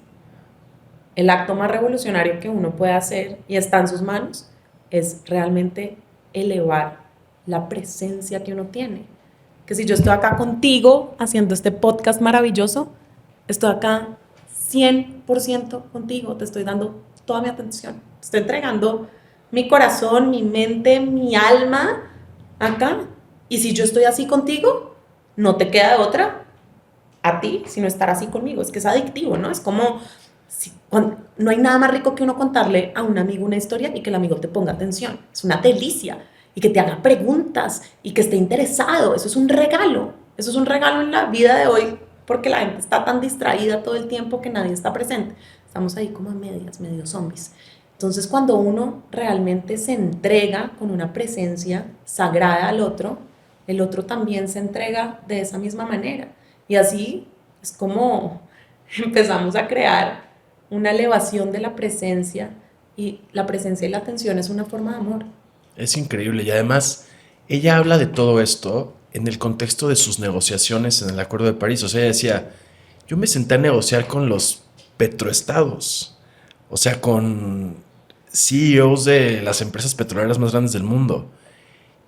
El acto más revolucionario que uno puede hacer y está en sus manos es realmente elevar la presencia que uno tiene. Que si yo estoy acá contigo haciendo este podcast maravilloso, estoy acá 100% contigo, te estoy dando toda mi atención, te estoy entregando mi corazón, mi mente, mi alma acá. Y si yo estoy así contigo, no te queda de otra a ti sino estar así conmigo. Es que es adictivo, ¿no? Es como no hay nada más rico que uno contarle a un amigo una historia y que el amigo te ponga atención. Es una delicia. Y que te haga preguntas y que esté interesado. Eso es un regalo. Eso es un regalo en la vida de hoy porque la gente está tan distraída todo el tiempo que nadie está presente. Estamos ahí como a medias, medio zombies. Entonces, cuando uno realmente se entrega con una presencia sagrada al otro, el otro también se entrega de esa misma manera. Y así es como empezamos a crear una elevación de la presencia, y la presencia y la atención es una forma de amor. Es increíble y además ella habla de todo esto en el contexto de sus negociaciones en el Acuerdo de París. O sea, ella decía, yo me senté a negociar con los petroestados, o sea, con CEOs de las empresas petroleras más grandes del mundo.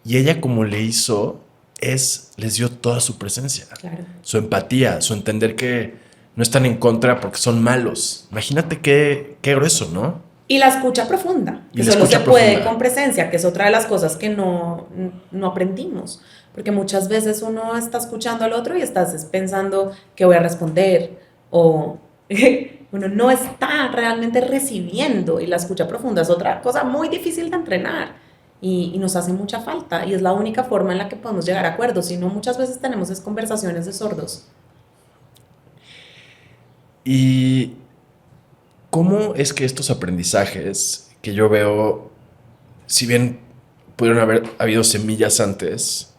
Y ella, como le hizo, les dio toda su presencia, claro, su empatía, su entender que no están en contra porque son malos. Imagínate qué grueso, ¿no? Y la escucha profunda, que solo se puede con presencia, que es otra de las cosas que no aprendimos. Porque muchas veces uno está escuchando al otro y estás pensando que voy a responder, o uno no está realmente recibiendo. Y la escucha profunda es otra cosa muy difícil de entrenar y nos hace mucha falta. Y es la única forma en la que podemos llegar a acuerdos. Si no, muchas veces tenemos conversaciones de sordos. Y ¿cómo es que estos aprendizajes que yo veo, si bien pudieron haber habido semillas antes,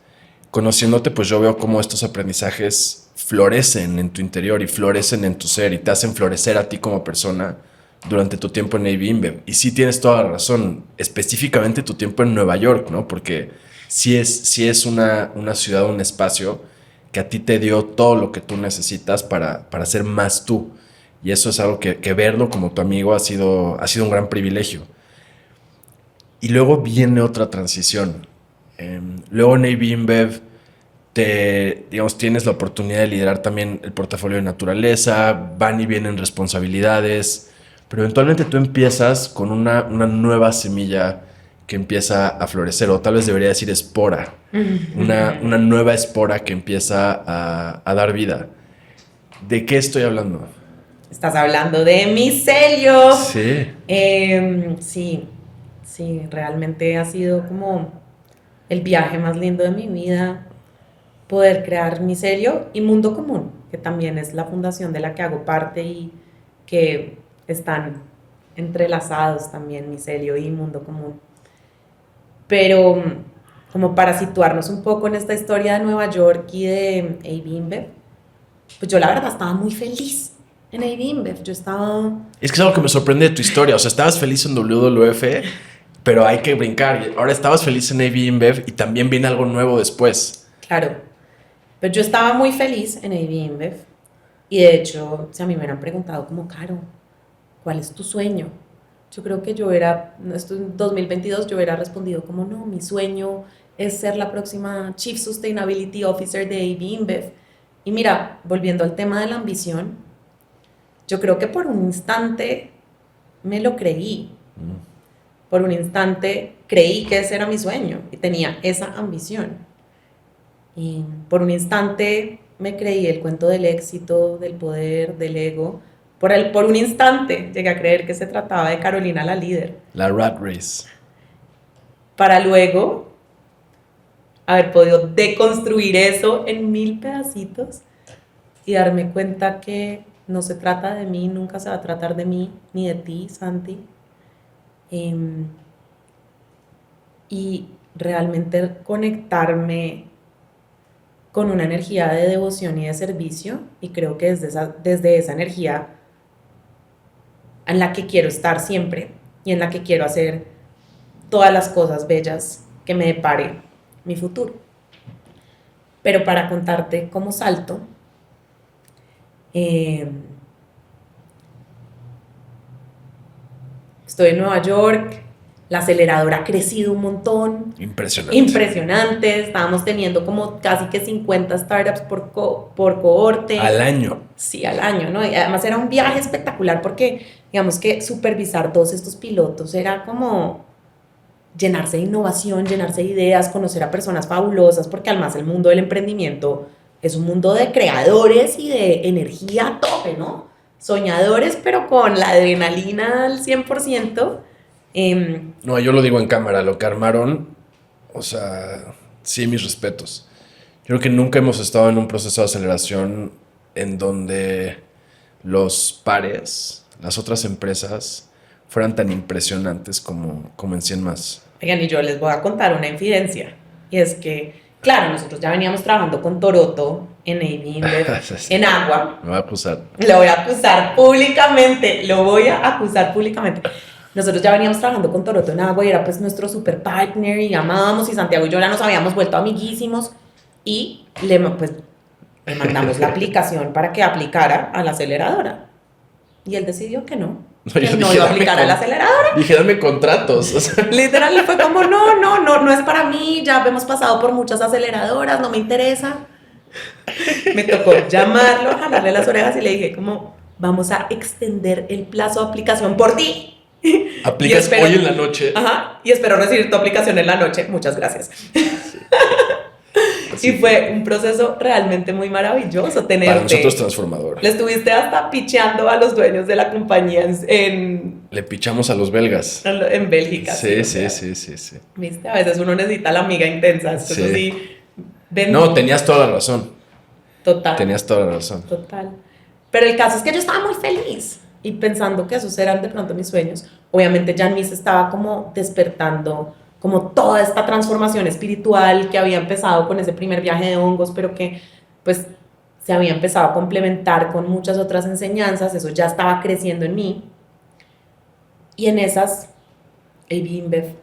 conociéndote, pues yo veo cómo estos aprendizajes florecen en tu interior y florecen en tu ser y te hacen florecer a ti como persona durante tu tiempo en AB InBev. Y sí tienes toda la razón, específicamente tu tiempo en Nueva York, ¿no? Porque sí es una ciudad, un espacio que a ti te dio todo lo que tú necesitas para ser más tú. Y eso es algo que verlo como tu amigo ha sido un gran privilegio. Y luego viene otra transición. Luego en AB InBev tienes la oportunidad de liderar también el portafolio de naturaleza, van y vienen responsabilidades, pero eventualmente tú empiezas con una nueva semilla que empieza a florecer, o tal vez debería decir espora, una nueva espora que empieza a dar vida. ¿De qué estoy hablando? Estás hablando de micelio. Sí. Sí, realmente ha sido como el viaje más lindo de mi vida, poder crear Micelio y Mundo Común, que también es la fundación de la que hago parte y que están entrelazados también Micelio y Mundo Común. Pero como para situarnos un poco en esta historia de Nueva York y de AB InBev, pues yo la verdad estaba muy feliz en AB InBev. Yo estaba... Es que es algo que me sorprende de tu historia. O sea, estabas feliz en WWF, pero hay que brincar. Ahora estabas feliz en AB InBev y también viene algo nuevo después. Claro. Pero yo estaba muy feliz en AB InBev. Y de hecho, si a mí me hubieran preguntado como, Caro, ¿cuál es tu sueño? Yo creo que esto en 2022, yo hubiera respondido como, no, mi sueño es ser la próxima Chief Sustainability Officer de AB InBev. Y mira, volviendo al tema de la ambición, yo creo que por un instante me lo creí. Por un instante creí que ese era mi sueño y tenía esa ambición. Y por un instante me creí el cuento del éxito, del poder, del ego. Por un instante llegué a creer que se trataba de Carolina la líder. La Rat Race. Para luego haber podido deconstruir eso en 1000 pedacitos y darme cuenta que no se trata de mí, nunca se va a tratar de mí, ni de ti, Santi. Y realmente conectarme con una energía de devoción y de servicio, y creo que desde esa energía en la que quiero estar siempre y en la que quiero hacer todas las cosas bellas que me depare mi futuro. Pero para contarte cómo salto, estoy en Nueva York, la aceleradora ha crecido un montón. Impresionante. Estábamos teniendo como casi que 50 startups por cohorte. Al año. Sí, al año, ¿no? Y además era un viaje espectacular porque, digamos que supervisar todos estos pilotos era como llenarse de innovación, llenarse de ideas, conocer a personas fabulosas, porque además el mundo del emprendimiento es un mundo de creadores y de energía a tope, ¿no? Soñadores, pero con la adrenalina al 100%. No, yo lo digo en cámara, lo que armaron, o sea, sí, mis respetos. Yo creo que nunca hemos estado en un proceso de aceleración en donde los pares, las otras empresas, fueran tan impresionantes como en 100 más. Oigan, y yo les voy a contar una infidencia, y es que, claro, nosotros ya veníamos trabajando con Toroto en AB InBev, en agua. Me va a acusar. Lo voy a acusar públicamente, Nosotros ya veníamos trabajando con Toroto en agua y era pues nuestro super partner y amábamos, y Santiago y yo ya nos habíamos vuelto amiguísimos y le mandamos la aplicación para que aplicara a la aceleradora. Y él decidió que no iba a aplicar a la aceleradora. Dije, dame contratos. O sea. Literal, fue como, no es para mí, ya hemos pasado por muchas aceleradoras, no me interesa. Me tocó llamarlo, jalarle las orejas y le dije como, vamos a extender el plazo de aplicación por ti. Aplicas hoy en la noche. Ajá, y espero recibir tu aplicación en la noche. Muchas gracias. Sí. Y fue un proceso realmente muy maravilloso tenerte. Para nosotros transformador. Le estuviste hasta picheando a los dueños de la compañía Le pichamos a los belgas. En Bélgica. Sí. Viste, a veces uno necesita la amiga intensa. Entonces sí. No, tenías toda la razón. Total. Tenías toda la razón. Total. Pero el caso es que yo estaba muy feliz y pensando que esos eran de pronto mis sueños. Obviamente Jan-Mis estaba como despertando como toda esta transformación espiritual que había empezado con ese primer viaje de hongos, pero que pues se había empezado a complementar con muchas otras enseñanzas. Eso ya estaba creciendo en mí. Y en esas, AB InBev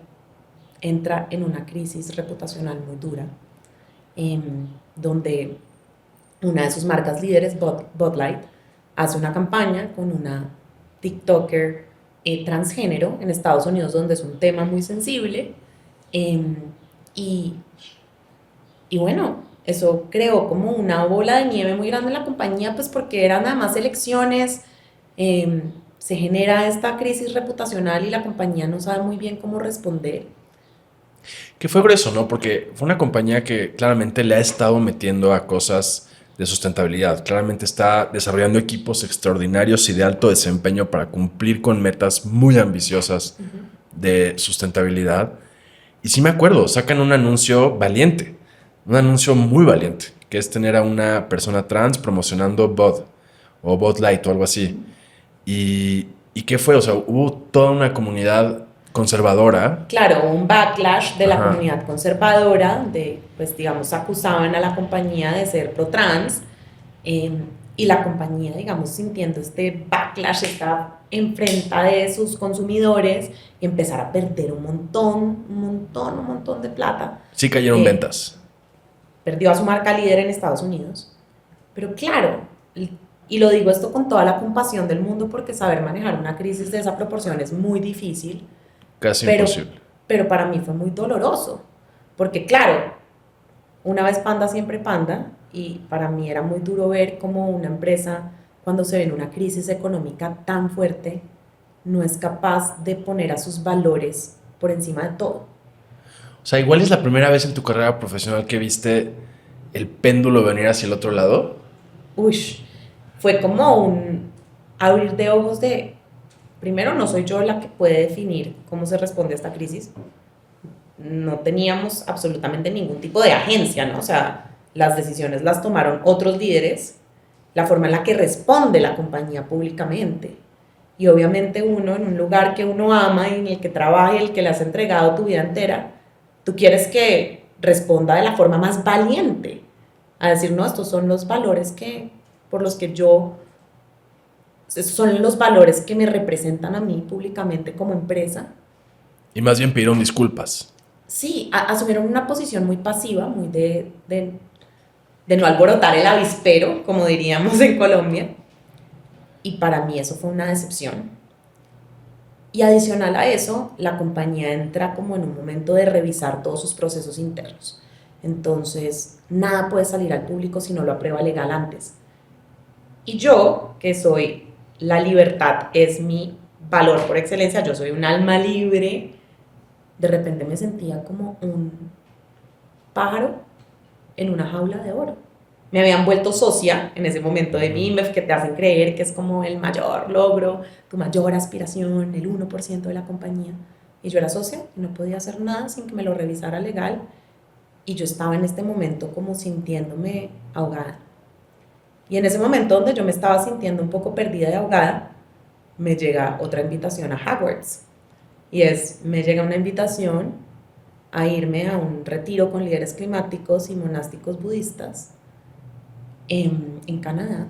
entra en una crisis reputacional muy dura, donde una de sus marcas líderes, Bud Light, hace una campaña con una TikToker transgénero en Estados Unidos, donde es un tema muy sensible. Y, y bueno, eso creó como una bola de nieve muy grande en la compañía, pues porque eran además elecciones, se genera esta crisis reputacional y la compañía no sabe muy bien cómo responder. Que fue grueso, ¿no? Porque fue una compañía que claramente le ha estado metiendo a cosas de sustentabilidad. Claramente está desarrollando equipos extraordinarios y de alto desempeño para cumplir con metas muy ambiciosas de sustentabilidad. Y sí me acuerdo, sacan un anuncio valiente, un anuncio muy valiente, que es tener a una persona trans promocionando Bud o Bud Light o algo así. ¿Y qué fue? O sea, hubo toda una comunidad conservadora. Claro, un backlash de la Ajá. comunidad conservadora, de, pues digamos, acusaban a la compañía de ser pro-trans, y la compañía, digamos, sintiendo este backlash, esta enfrenta de sus consumidores y empezar a perder un montón de plata. Sí cayeron ventas. Perdió a su marca líder en Estados Unidos. Pero claro, y lo digo esto con toda la compasión del mundo porque saber manejar una crisis de esa proporción es muy difícil, Casi pero, imposible. pero para mí fue muy doloroso, porque claro, una vez panda, siempre panda, y para mí era muy duro ver cómo una empresa, cuando se ve en una crisis económica tan fuerte, no es capaz de poner a sus valores por encima de todo. O sea, igual es la primera vez en tu carrera profesional que viste el péndulo venir hacia el otro lado. Uy, fue como un abrir de ojos de, primero, no soy yo la que puede definir cómo se responde a esta crisis. No teníamos absolutamente ningún tipo de agencia, ¿no? O sea, las decisiones las tomaron otros líderes, la forma en la que responde la compañía públicamente. Y obviamente uno en un lugar que uno ama y en el que trabaja y el que le has entregado tu vida entera, tú quieres que responda de la forma más valiente, a decir, no, estos son los valores por los que estos son los valores que me representan a mí públicamente como empresa. Y más bien pidieron disculpas. Sí, asumieron una posición muy pasiva, muy de no alborotar el avispero, como diríamos en Colombia. Y para mí eso fue una decepción. Y adicional a eso, la compañía entra como en un momento de revisar todos sus procesos internos. Entonces, nada puede salir al público si no lo aprueba legal antes. Y yo, que soy, la libertad es mi valor por excelencia, yo soy un alma libre, de repente me sentía como un pájaro en una jaula de oro. Me habían vuelto socia en ese momento de InBev, que te hacen creer que es como el mayor logro, tu mayor aspiración, el 1% de la compañía. Y yo era socia y no podía hacer nada sin que me lo revisara legal. Y yo estaba en este momento como sintiéndome ahogada. Y en ese momento donde yo me estaba sintiendo un poco perdida y ahogada, me llega otra invitación a Hogwarts. Y me llega una invitación a irme a un retiro con líderes climáticos y monásticos budistas en Canadá,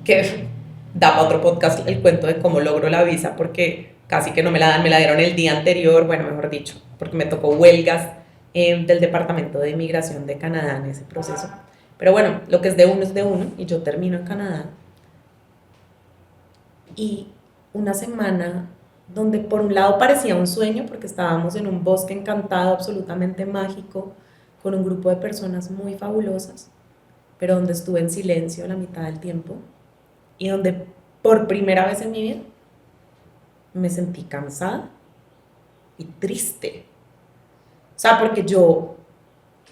que da para otro podcast el cuento de cómo logro la visa, porque casi que no me la dan, me la dieron el día anterior, bueno, mejor dicho, porque me tocó huelgas del Departamento de Inmigración de Canadá en ese proceso. Pero bueno, lo que es de uno, y yo termino en Canadá. Y una semana donde por un lado parecía un sueño, porque estábamos en un bosque encantado, absolutamente mágico, con un grupo de personas muy fabulosas, pero donde estuve en silencio la mitad del tiempo y donde por primera vez en mi vida me sentí cansada y triste. O sea, porque yo,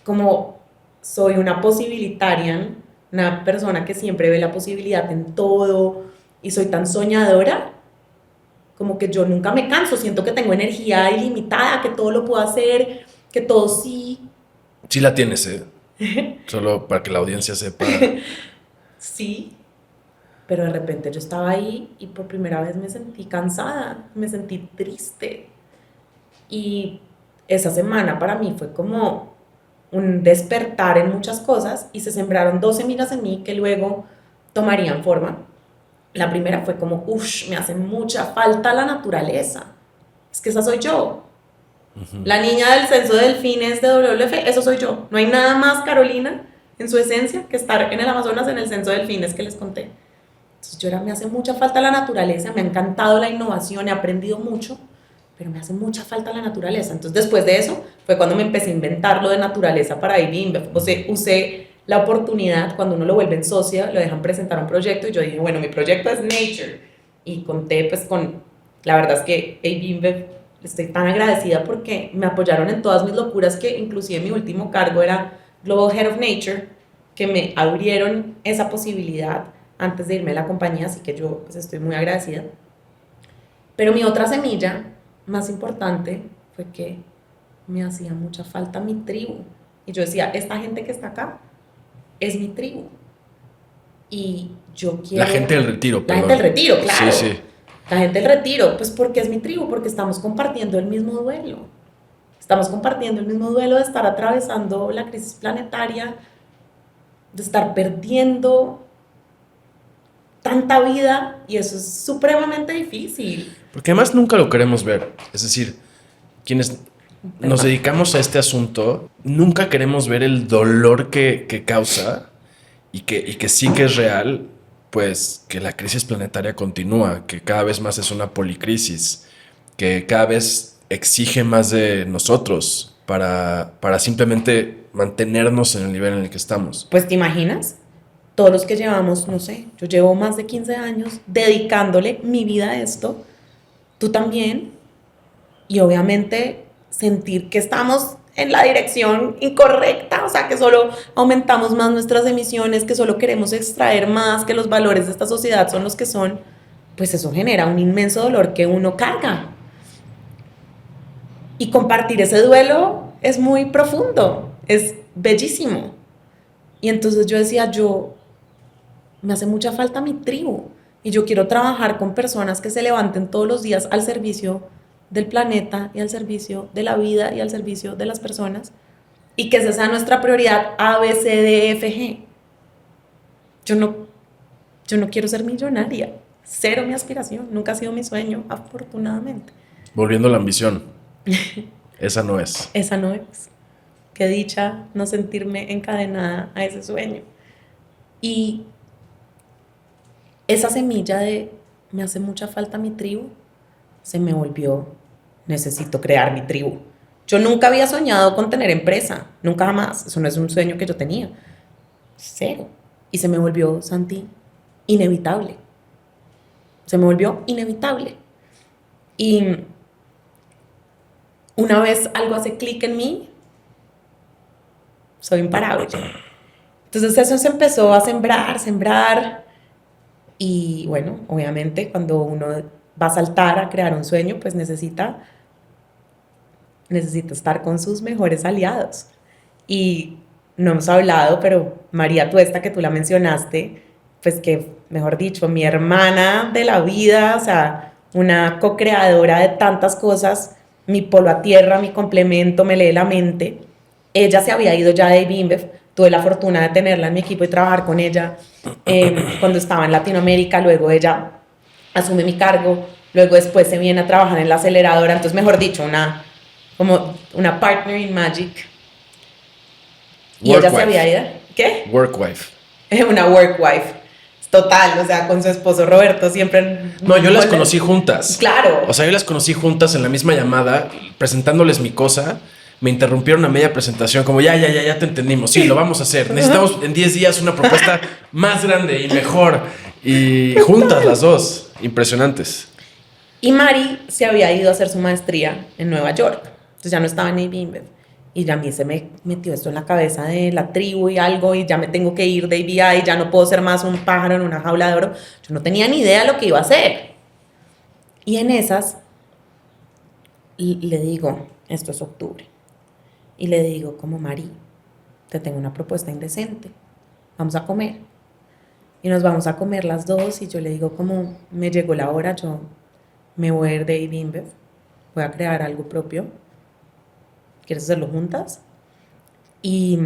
como soy una possibilitarian, una persona que siempre ve la posibilidad en todo y soy tan soñadora, como que yo nunca me canso, siento que tengo energía ilimitada, que todo lo puedo hacer, que todo sí. Sí la tienes, ¿eh? Solo para que la audiencia sepa. Sí, pero de repente yo estaba ahí y por primera vez me sentí cansada, me sentí triste. Y esa semana para mí fue como un despertar en muchas cosas y se sembraron 2 semillas en mí que luego tomarían forma. La primera fue como, uff, me hace mucha falta la naturaleza. Es que esa soy yo. La niña del censo de delfines de WWF, eso soy yo. No hay nada más Carolina en su esencia que estar en el Amazonas en el censo de delfines que les conté. Entonces yo era, me hace mucha falta la naturaleza, me ha encantado la innovación, he aprendido mucho, pero me hace mucha falta la naturaleza. Entonces después de eso fue cuando me empecé a inventar lo de naturaleza para IBIMBEF. O sea, usé la oportunidad, cuando uno lo vuelve en socia, lo dejan presentar un proyecto y yo dije, bueno, mi proyecto es Nature. Y conté pues con, la verdad es que IBIMBEF, estoy tan agradecida porque me apoyaron en todas mis locuras que inclusive mi último cargo era Global Head of Nature, que me abrieron esa posibilidad antes de irme a la compañía, así que yo pues estoy muy agradecida. Pero mi otra semilla más importante fue que me hacía mucha falta mi tribu. Y yo decía, esta gente que está acá es mi tribu. Y yo quiero... La gente del retiro, La perdón. gente del retiro, claro. Sí, sí. La gente del retiro, pues porque es mi tribu, porque estamos compartiendo el mismo duelo. Estamos compartiendo el mismo duelo de estar atravesando la crisis planetaria, de estar perdiendo tanta vida, y eso es supremamente difícil. Porque además nunca lo queremos ver. Es decir, quienes nos dedicamos a este asunto, nunca queremos ver el dolor que causa y que sí que es real, pues que la crisis planetaria continúa, que cada vez más es una policrisis, que cada vez exige más de nosotros para simplemente mantenernos en el nivel en el que estamos. Pues te imaginas, todos los que llevamos, no sé, yo llevo más de 15 años dedicándole mi vida a esto, tú también, y obviamente sentir que estamos en la dirección incorrecta, o sea, que solo aumentamos más nuestras emisiones, que solo queremos extraer más, que los valores de esta sociedad son los que son, pues eso genera un inmenso dolor que uno carga. Y compartir ese duelo es muy profundo, es bellísimo. Y entonces yo decía, me hace mucha falta mi tribu, y yo quiero trabajar con personas que se levanten todos los días al servicio del planeta y al servicio de la vida y al servicio de las personas, y que esa sea nuestra prioridad A, B, C, D, F, G. Yo no quiero ser millonaria, cero mi aspiración, nunca ha sido mi sueño, afortunadamente. Volviendo a la ambición, esa no es. Esa no es. Qué dicha no sentirme encadenada a ese sueño. Y esa semilla de me hace mucha falta mi tribu, se me volvió, necesito crear mi tribu. Yo nunca había soñado con tener empresa, nunca jamás, eso no es un sueño que yo tenía, cero. Y se me volvió, Santi, inevitable. Se me volvió inevitable. Y una vez algo hace clic en mí, soy imparable. Entonces eso se empezó a sembrar. Y bueno, obviamente cuando uno va a saltar a crear un sueño, pues necesita estar con sus mejores aliados. Y no hemos hablado, pero María Tuesta, que tú la mencionaste, pues que, mejor dicho, mi hermana de la vida, o sea, una co-creadora de tantas cosas, mi polo a tierra, mi complemento, me lee la mente. Ella se había ido ya de IBIMBEF, tuve la fortuna de tenerla en mi equipo y trabajar con ella cuando estaba en Latinoamérica. Luego ella asume mi cargo, luego después se viene a trabajar en la aceleradora, entonces mejor dicho, como una partner in magic. Y Work ella se wife. había ido, ¿qué? Work wife. Una work wife, total, o sea, con su esposo Roberto siempre... No, yo las conocí juntas. Claro. O sea, yo las conocí juntas en la misma llamada, presentándoles mi cosa. Me interrumpieron a media presentación, como ya te entendimos. Sí, lo vamos a hacer. Necesitamos en 10 días una propuesta más grande y mejor. Y juntas las dos. Impresionantes. Y Mari se había ido a hacer su maestría en Nueva York. Entonces ya no estaba en IBIMBEF. Y ya a mí se me metió esto en la cabeza de la tribu y algo, y ya me tengo que ir de IBI, ya no puedo ser más un pájaro en una jaula de oro. Yo no tenía ni idea de lo que iba a hacer. Y en esas, le digo, esto es octubre, y le digo como, Mari, te tengo una propuesta indecente, vamos a comer. Y nos vamos a comer las dos, y yo le digo como, me llegó la hora, yo me voy a ir de IBIMBEF, voy a crear algo propio. ¿Quieres hacerlo juntas? Y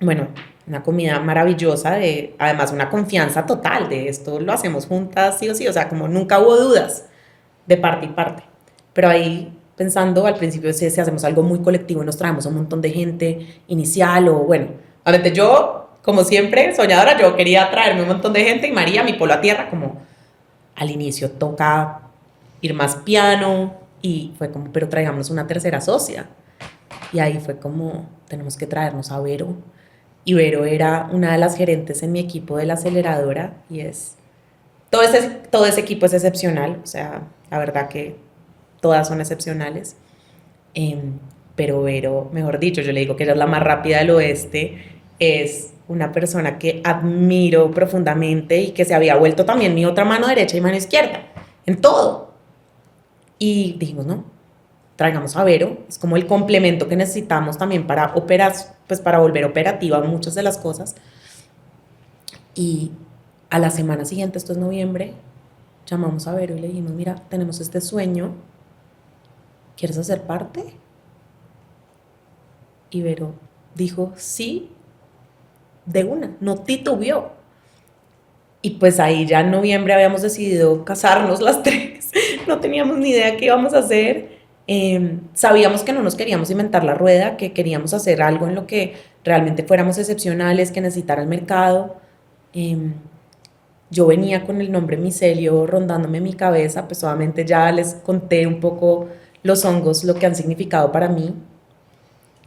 Bueno, una comida maravillosa, además una confianza total de esto lo hacemos juntas sí o sí, o sea, como nunca hubo dudas de parte y parte. Pero ahí pensando al principio si hacemos algo muy colectivo, nos traemos a un montón de gente inicial o bueno, obviamente yo, como siempre, soñadora, yo quería traerme un montón de gente y María, mi polo a tierra, como al inicio toca ir más piano y fue como, pero traigamos una tercera socia. Y ahí fue como, tenemos que traernos a Vero. Y Vero era una de las gerentes en mi equipo de la aceleradora y es, todo ese equipo es excepcional, o sea, la verdad que todas son excepcionales. Pero Vero, mejor dicho, yo le digo que ella es la más rápida del oeste, es una persona que admiro profundamente y que se había vuelto también mi otra mano derecha y mano izquierda, en todo. Y dijimos, no, traigamos a Vero, es como el complemento que necesitamos también para operar, pues para volver operativa muchas de las cosas. Y a la semana siguiente, esto es noviembre, llamamos a Vero y le dijimos, mira, tenemos este sueño, ¿quieres hacer parte? Y Vero dijo, sí, de una, no titubeó. Y pues ahí ya en noviembre habíamos decidido casarnos las tres, no teníamos ni idea qué íbamos a hacer. Sabíamos que no nos queríamos inventar la rueda, que queríamos hacer algo en lo que realmente fuéramos excepcionales, que necesitara el mercado. Yo venía con el nombre micelio rondándome mi cabeza, pues obviamente ya les conté un poco los hongos, lo que han significado para mí.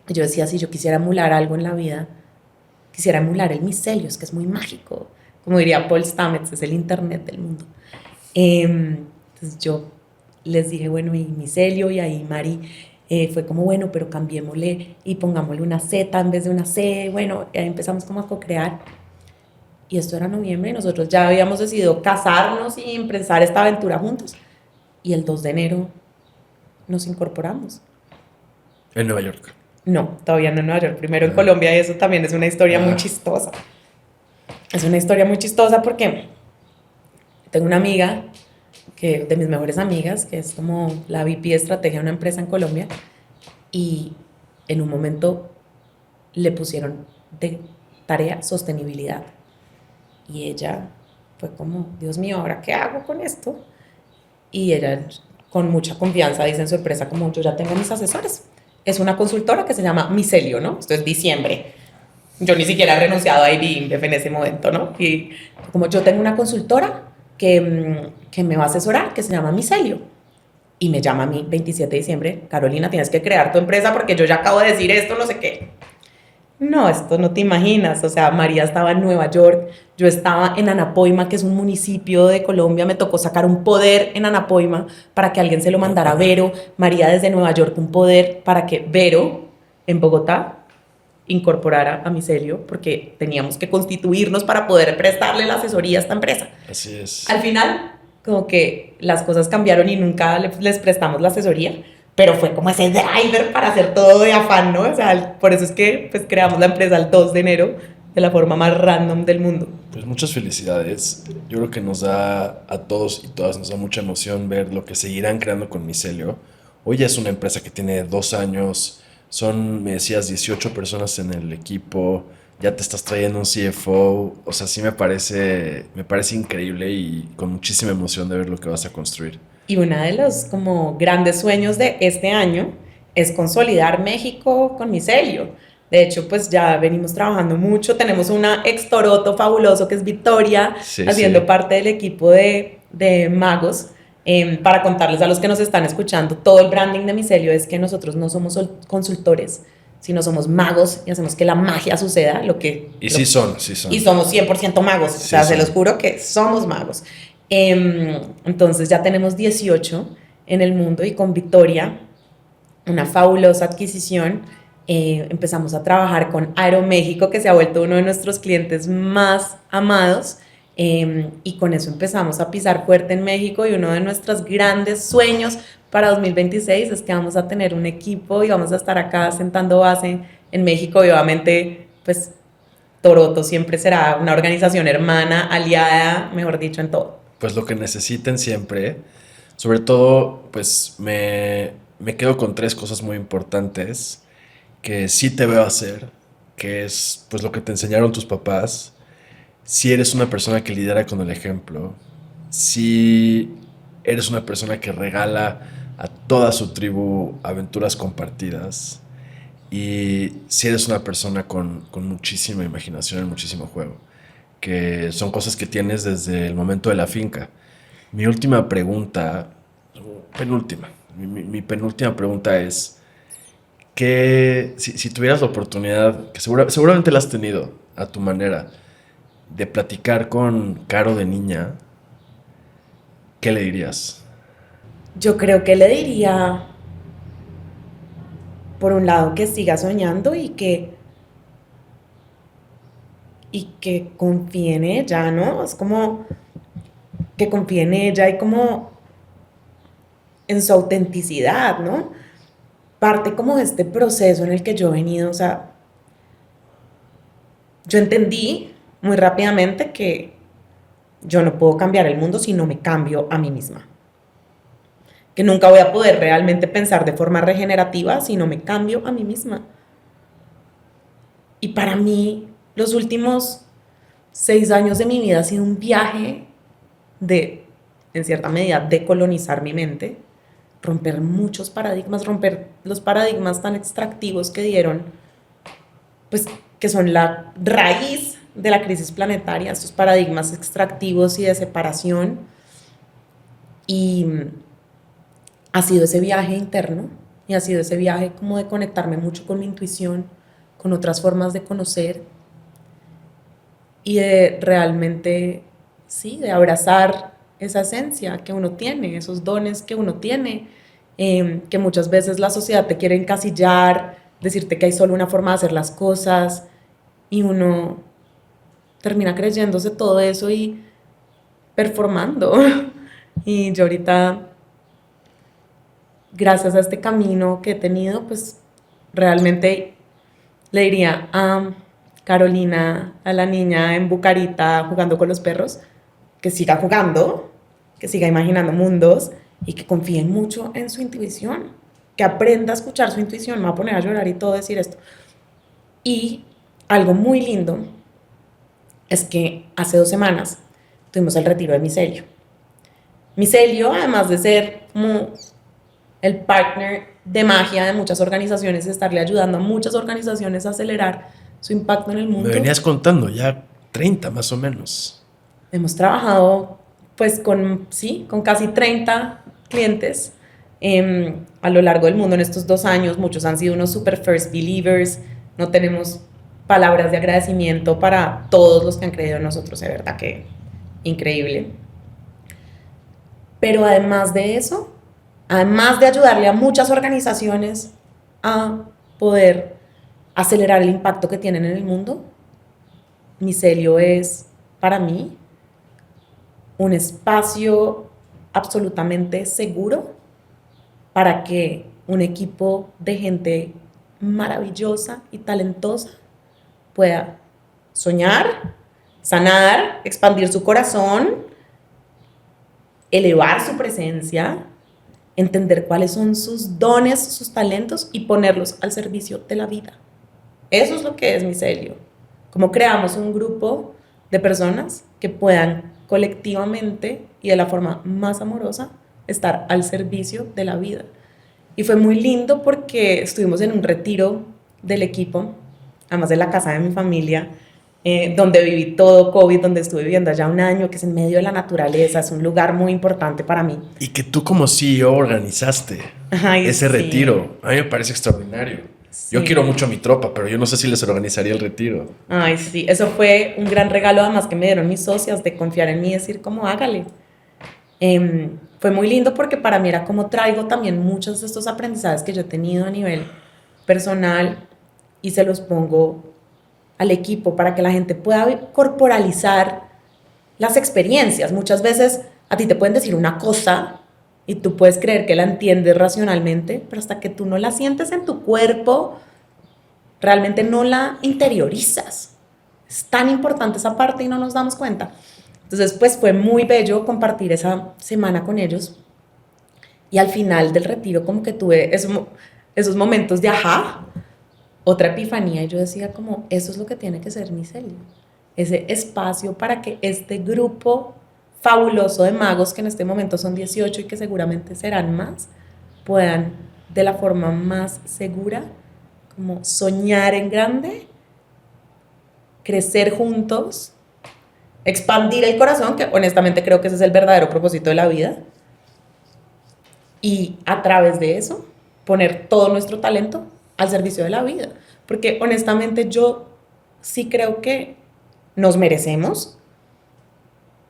Yo decía, si yo quisiera emular algo en la vida, quisiera emular el micelio, es que es muy mágico. Como diría Paul Stamets, es el internet del mundo. Entonces yo les dije, bueno, y micelio, y ahí Mari fue como, bueno, pero cambiémosle y pongámosle una Z en vez de una C. Bueno, ahí empezamos como a co-crear. Y esto era noviembre y nosotros ya habíamos decidido casarnos y empezar esta aventura juntos. Y el 2 de enero nos incorporamos. En Nueva York. No, todavía no en Nueva York, primero en Colombia, y eso también es una historia muy chistosa. Es una historia muy chistosa porque tengo una amiga, de mis mejores amigas, que es como la VP de estrategia de una empresa en Colombia, y en un momento le pusieron de tarea sostenibilidad. Y ella fue como, Dios mío, ¿ahora qué hago con esto? Y ella, con mucha confianza, dice en su empresa como, yo ya tengo mis asesores. Es una consultora que se llama Micelio, ¿no? Esto es diciembre. Yo ni siquiera he renunciado a IBM en ese momento, ¿no? Y como yo tengo una consultora que me va a asesorar, que se llama Micelio. Y me llama a mí 27 de diciembre, Carolina, tienes que crear tu empresa porque yo ya acabo de decir esto, no sé qué. No, esto no te imaginas. O sea, María estaba en Nueva York, yo estaba en Anapoima, que es un municipio de Colombia. Me tocó sacar un poder en Anapoima para que alguien se lo mandara a Vero. María desde Nueva York un poder para que Vero en Bogotá incorporara a Micelio, porque teníamos que constituirnos para poder prestarle la asesoría a esta empresa. Así es. Al final, como que las cosas cambiaron y nunca les prestamos la asesoría, pero fue como ese driver para hacer todo de afán, ¿no? O sea, por eso es que pues, creamos la empresa el 2 de enero de la forma más random del mundo. Pues muchas felicidades. Yo creo que nos da a todos y todas, nos da mucha emoción ver lo que seguirán creando con Micelio. Hoy ya es una empresa que tiene 2 años, son, me decías, 18 personas en el equipo, ya te estás trayendo un CFO, o sea, sí me parece increíble y con muchísima emoción de ver lo que vas a construir. Y uno de los como grandes sueños de este año es consolidar México con Micelio. De hecho, pues ya venimos trabajando mucho. Tenemos una ex Toroto fabuloso que es Victoria, haciendo parte del equipo de magos. Para contarles a los que nos están escuchando, todo el branding de Micelio es que nosotros no somos consultores, sino somos magos y hacemos que la magia suceda. Sí son. Y somos 100% magos. Sí, o sea, se los juro que somos magos. Entonces ya tenemos 18 en el mundo y con Victoria, una fabulosa adquisición, empezamos a trabajar con Aeroméxico, que se ha vuelto uno de nuestros clientes más amados, y con eso empezamos a pisar fuerte en México, y uno de nuestros grandes sueños para 2026 es que vamos a tener un equipo y vamos a estar acá sentando base en México, y obviamente pues Toroto siempre será una organización hermana, aliada, mejor dicho, en todo. Pues lo que necesiten siempre. Sobre todo, pues me quedo con 3 cosas muy importantes que sí te veo hacer que es pues lo que te enseñaron tus papás, si eres una persona que lidera con el ejemplo, si eres una persona que regala a toda su tribu aventuras compartidas y si eres una persona con muchísima imaginación y muchísimo juego, que son cosas que tienes desde el momento de la finca. Mi última pregunta, penúltima, mi penúltima pregunta es, que si tuvieras la oportunidad, que seguramente la has tenido a tu manera, de platicar con Caro de niña, ¿qué le dirías? Yo creo que le diría, por un lado, que siga soñando y que confíe en ella, ¿no? Es como que confíe en ella y como en su autenticidad, ¿no? Parte como de este proceso en el que yo he venido, o sea, yo entendí muy rápidamente que yo no puedo cambiar el mundo si no me cambio a mí misma. Que nunca voy a poder realmente pensar de forma regenerativa si no me cambio a mí misma. Y para mí, los últimos 6 años de mi vida ha sido un viaje de, en cierta medida, decolonizar mi mente, romper muchos paradigmas, romper los paradigmas tan extractivos que dieron, pues que son la raíz de la crisis planetaria, estos paradigmas extractivos y de separación. Y ha sido ese viaje interno y ha sido ese viaje como de conectarme mucho con mi intuición, con otras formas de conocer y de realmente, sí, de abrazar esa esencia que uno tiene, esos dones que uno tiene, que muchas veces la sociedad te quiere encasillar, decirte que hay solo una forma de hacer las cosas y uno termina creyéndose todo eso y performando. Y yo ahorita, gracias a este camino que he tenido, pues realmente le diría a Carolina, a la niña en Bucarita jugando con los perros, que siga jugando, que siga imaginando mundos y que confíe mucho en su intuición, que aprenda a escuchar su intuición. Me va a poner a llorar y todo decir esto. Y algo muy lindo es que hace 2 semanas tuvimos el retiro de Micelio. Micelio, además de ser como el partner de magia de muchas organizaciones, de estarle ayudando a muchas organizaciones a acelerar su impacto en el mundo. Me venías contando, ya 30 más o menos. Hemos trabajado pues con casi 30 clientes a lo largo del mundo en estos 2 años. Muchos han sido unos super first believers. No tenemos palabras de agradecimiento para todos los que han creído en nosotros, de verdad que increíble. Pero además de eso, además de ayudarle a muchas organizaciones a poder acelerar el impacto que tienen en el mundo, Micelio es para mí un espacio absolutamente seguro para que un equipo de gente maravillosa y talentosa pueda soñar, sanar, expandir su corazón, elevar su presencia, entender cuáles son sus dones, sus talentos y ponerlos al servicio de la vida. Eso es lo que es Micelio. Como creamos un grupo de personas que puedan colectivamente y de la forma más amorosa estar al servicio de la vida. Y fue muy lindo porque estuvimos en un retiro del equipo, además de la casa de mi familia, donde viví todo COVID, donde estuve viviendo allá 1 año, que es en medio de la naturaleza, es un lugar muy importante para mí. Y que tú como CEO organizaste ese retiro. A mí me parece extraordinario. Sí. Yo quiero mucho a mi tropa, pero yo no sé si les organizaría el retiro. Ay, sí, eso fue un gran regalo además que me dieron mis socias de confiar en mí y decir como hágale. Fue muy lindo porque para mí era como traigo también muchos de estos aprendizajes que yo he tenido a nivel personal y se los pongo al equipo para que la gente pueda corporalizar las experiencias. Muchas veces a ti te pueden decir una cosa y tú puedes creer que la entiendes racionalmente, pero hasta que tú no la sientes en tu cuerpo, realmente no la interiorizas. Es tan importante esa parte y no nos damos cuenta. Entonces, pues fue muy bello compartir esa semana con ellos. Y al final del retiro como que tuve esos momentos de ajá, otra epifanía y yo decía como, eso es lo que tiene que ser micelio. Ese espacio para que este grupo fabuloso de magos, que en este momento son 18 y que seguramente serán más, puedan de la forma más segura como soñar en grande, crecer juntos, expandir el corazón, que honestamente creo que ese es el verdadero propósito de la vida, y a través de eso poner todo nuestro talento al servicio de la vida. Porque honestamente yo sí creo que nos merecemos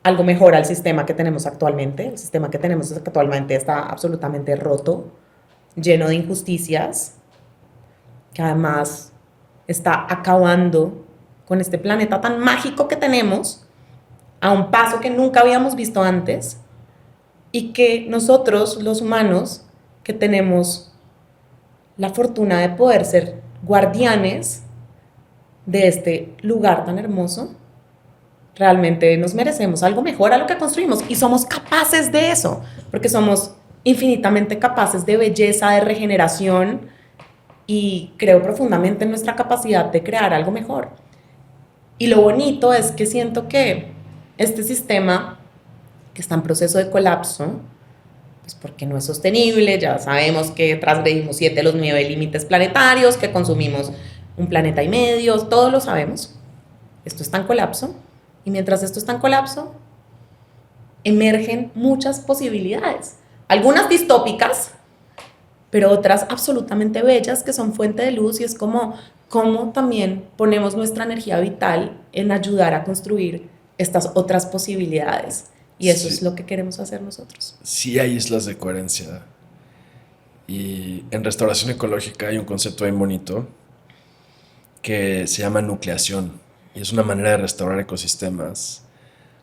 algo mejor al sistema que tenemos actualmente. El sistema que tenemos actualmente está absolutamente roto, lleno de injusticias, que además está acabando con este planeta tan mágico que tenemos a un paso que nunca habíamos visto antes, y que nosotros, los humanos, que tenemos la fortuna de poder ser guardianes de este lugar tan hermoso, realmente nos merecemos algo mejor a lo que construimos y somos capaces de eso, porque somos infinitamente capaces de belleza, de regeneración, y creo profundamente en nuestra capacidad de crear algo mejor. Y lo bonito es que siento que este sistema, que está en proceso de colapso, pues porque no es sostenible, ya sabemos que transgredimos 7 de los 9 límites planetarios, que consumimos 1,5 planetas, todos lo sabemos. Esto está en colapso, y mientras esto está en colapso, emergen muchas posibilidades, algunas distópicas, pero otras absolutamente bellas que son fuente de luz, y es como también ponemos nuestra energía vital en ayudar a construir estas otras posibilidades. Y eso es lo que queremos hacer nosotros. Sí hay islas de coherencia. Y en restauración ecológica hay un concepto bien bonito que se llama nucleación. Y es una manera de restaurar ecosistemas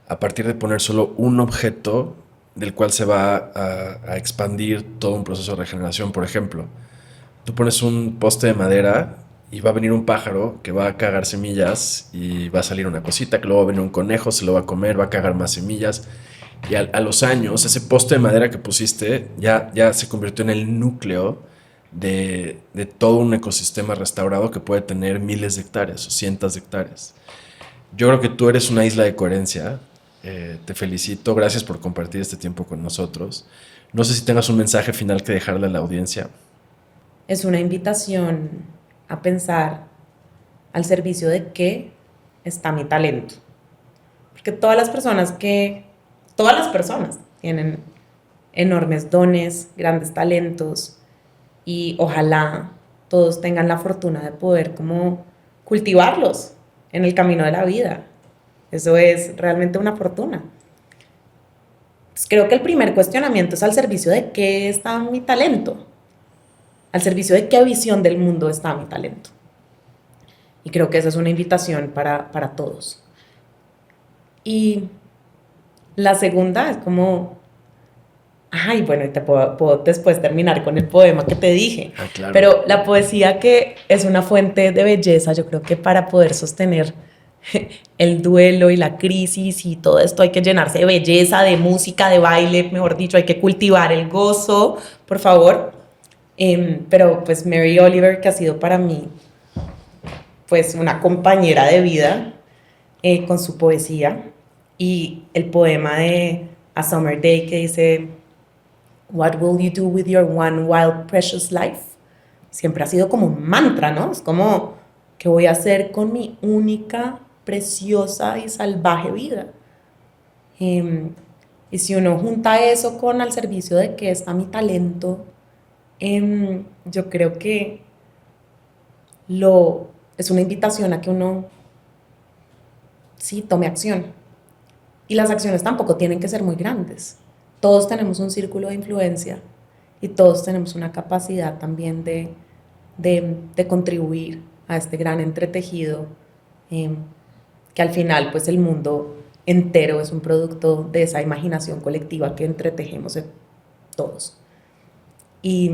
a partir de poner solo un objeto del cual se va a expandir todo un proceso de regeneración. Por ejemplo, tú pones un poste de madera y va a venir un pájaro que va a cagar semillas y va a salir una cosita, que luego va a venir un conejo, se lo va a comer, va a cagar más semillas. Y a los años, ese poste de madera que pusiste ya se convirtió en el núcleo de todo un ecosistema restaurado que puede tener miles de hectáreas o cientos de hectáreas. Yo creo que tú eres una isla de coherencia. Te felicito, gracias por compartir este tiempo con nosotros. No sé si tengas un mensaje final que dejarle a la audiencia. Es una invitación a pensar al servicio de qué está mi talento. Porque todas las personas tienen enormes dones, grandes talentos, y ojalá todos tengan la fortuna de poder como cultivarlos en el camino de la vida. Eso es realmente una fortuna. Pues creo que el primer cuestionamiento es al servicio de qué está mi talento, al servicio de qué visión del mundo está mi talento. Y creo que esa es una invitación para todos. Y la segunda es como, ay, bueno, y te puedo después terminar con el poema que te dije. Claro. Pero la poesía, que es una fuente de belleza, yo creo que para poder sostener el duelo y la crisis y todo esto hay que llenarse de belleza, de música, de baile, mejor dicho, hay que cultivar el gozo, por favor. Pero pues Mary Oliver, que ha sido para mí pues una compañera de vida, con su poesía, y el poema de A Summer Day que dice: What will you do with your one wild precious life? Siempre ha sido como un mantra, ¿no? Es como, ¿qué voy a hacer con mi única, preciosa y salvaje vida? Y si uno junta eso con al servicio de qué está mi talento, yo creo que es una invitación a que uno sí tome acción. Y las acciones tampoco tienen que ser muy grandes. Todos tenemos un círculo de influencia y todos tenemos una capacidad también de contribuir a este gran entretejido, que al final pues el mundo entero es un producto de esa imaginación colectiva que entretejemos todos. Y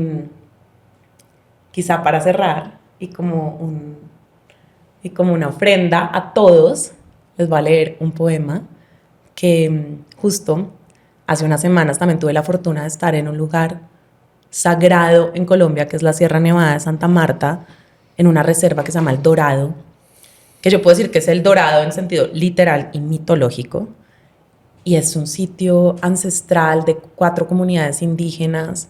quizá para cerrar y como una ofrenda a todos, les voy a leer un poema que justo hace unas semanas también tuve la fortuna de estar en un lugar sagrado en Colombia, que es la Sierra Nevada de Santa Marta, en una reserva que se llama El Dorado, que yo puedo decir que es el Dorado en sentido literal y mitológico, y es un sitio ancestral de 4 comunidades indígenas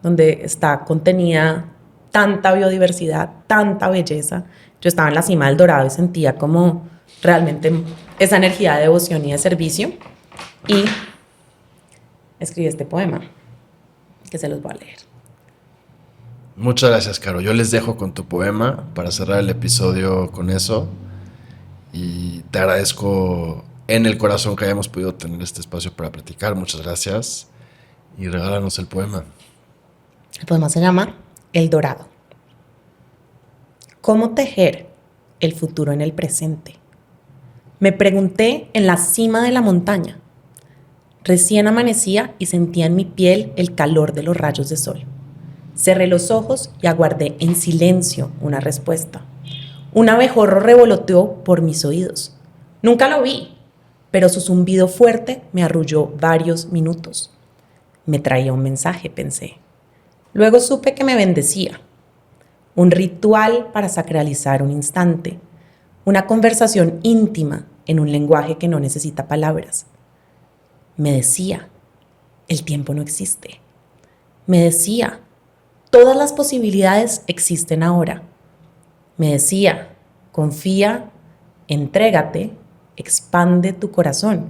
donde está contenida tanta biodiversidad, tanta belleza. Yo estaba en la cima del Dorado y sentía como realmente esa energía de devoción y de servicio, y escribí este poema que se los voy a leer. Muchas gracias, Caro. Yo les dejo con tu poema para cerrar el episodio con eso. Y te agradezco en el corazón que hayamos podido tener este espacio para platicar. Muchas gracias. Y regálanos el poema. El poema se llama El Dorado. ¿Cómo tejer el futuro en el presente? Me pregunté en la cima de la montaña. Recién amanecía y sentía en mi piel el calor de los rayos de sol. Cerré los ojos y aguardé en silencio una respuesta. Un abejorro revoloteó por mis oídos. Nunca lo vi, pero su zumbido fuerte me arrulló varios minutos. Me traía un mensaje, pensé. Luego supe que me bendecía. Un ritual para sacralizar un instante. Una conversación íntima en un lenguaje que no necesita palabras. Me decía, el tiempo no existe. Me decía, todas las posibilidades existen ahora. Me decía, confía, entrégate, expande tu corazón.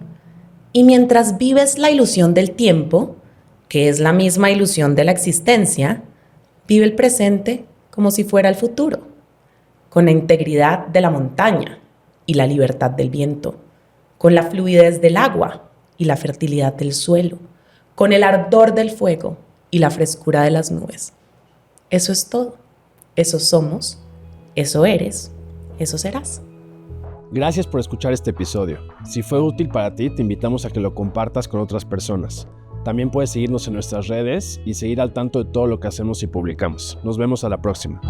Y mientras vives la ilusión del tiempo, que es la misma ilusión de la existencia, vive el presente como si fuera el futuro, con la integridad de la montaña y la libertad del viento, con la fluidez del agua y la fertilidad del suelo, con el ardor del fuego y la frescura de las nubes. Eso es todo. Eso somos, eso eres, eso serás. Gracias por escuchar este episodio. Si fue útil para ti, te invitamos a que lo compartas con otras personas. También puedes seguirnos en nuestras redes y seguir al tanto de todo lo que hacemos y publicamos. Nos vemos a la próxima.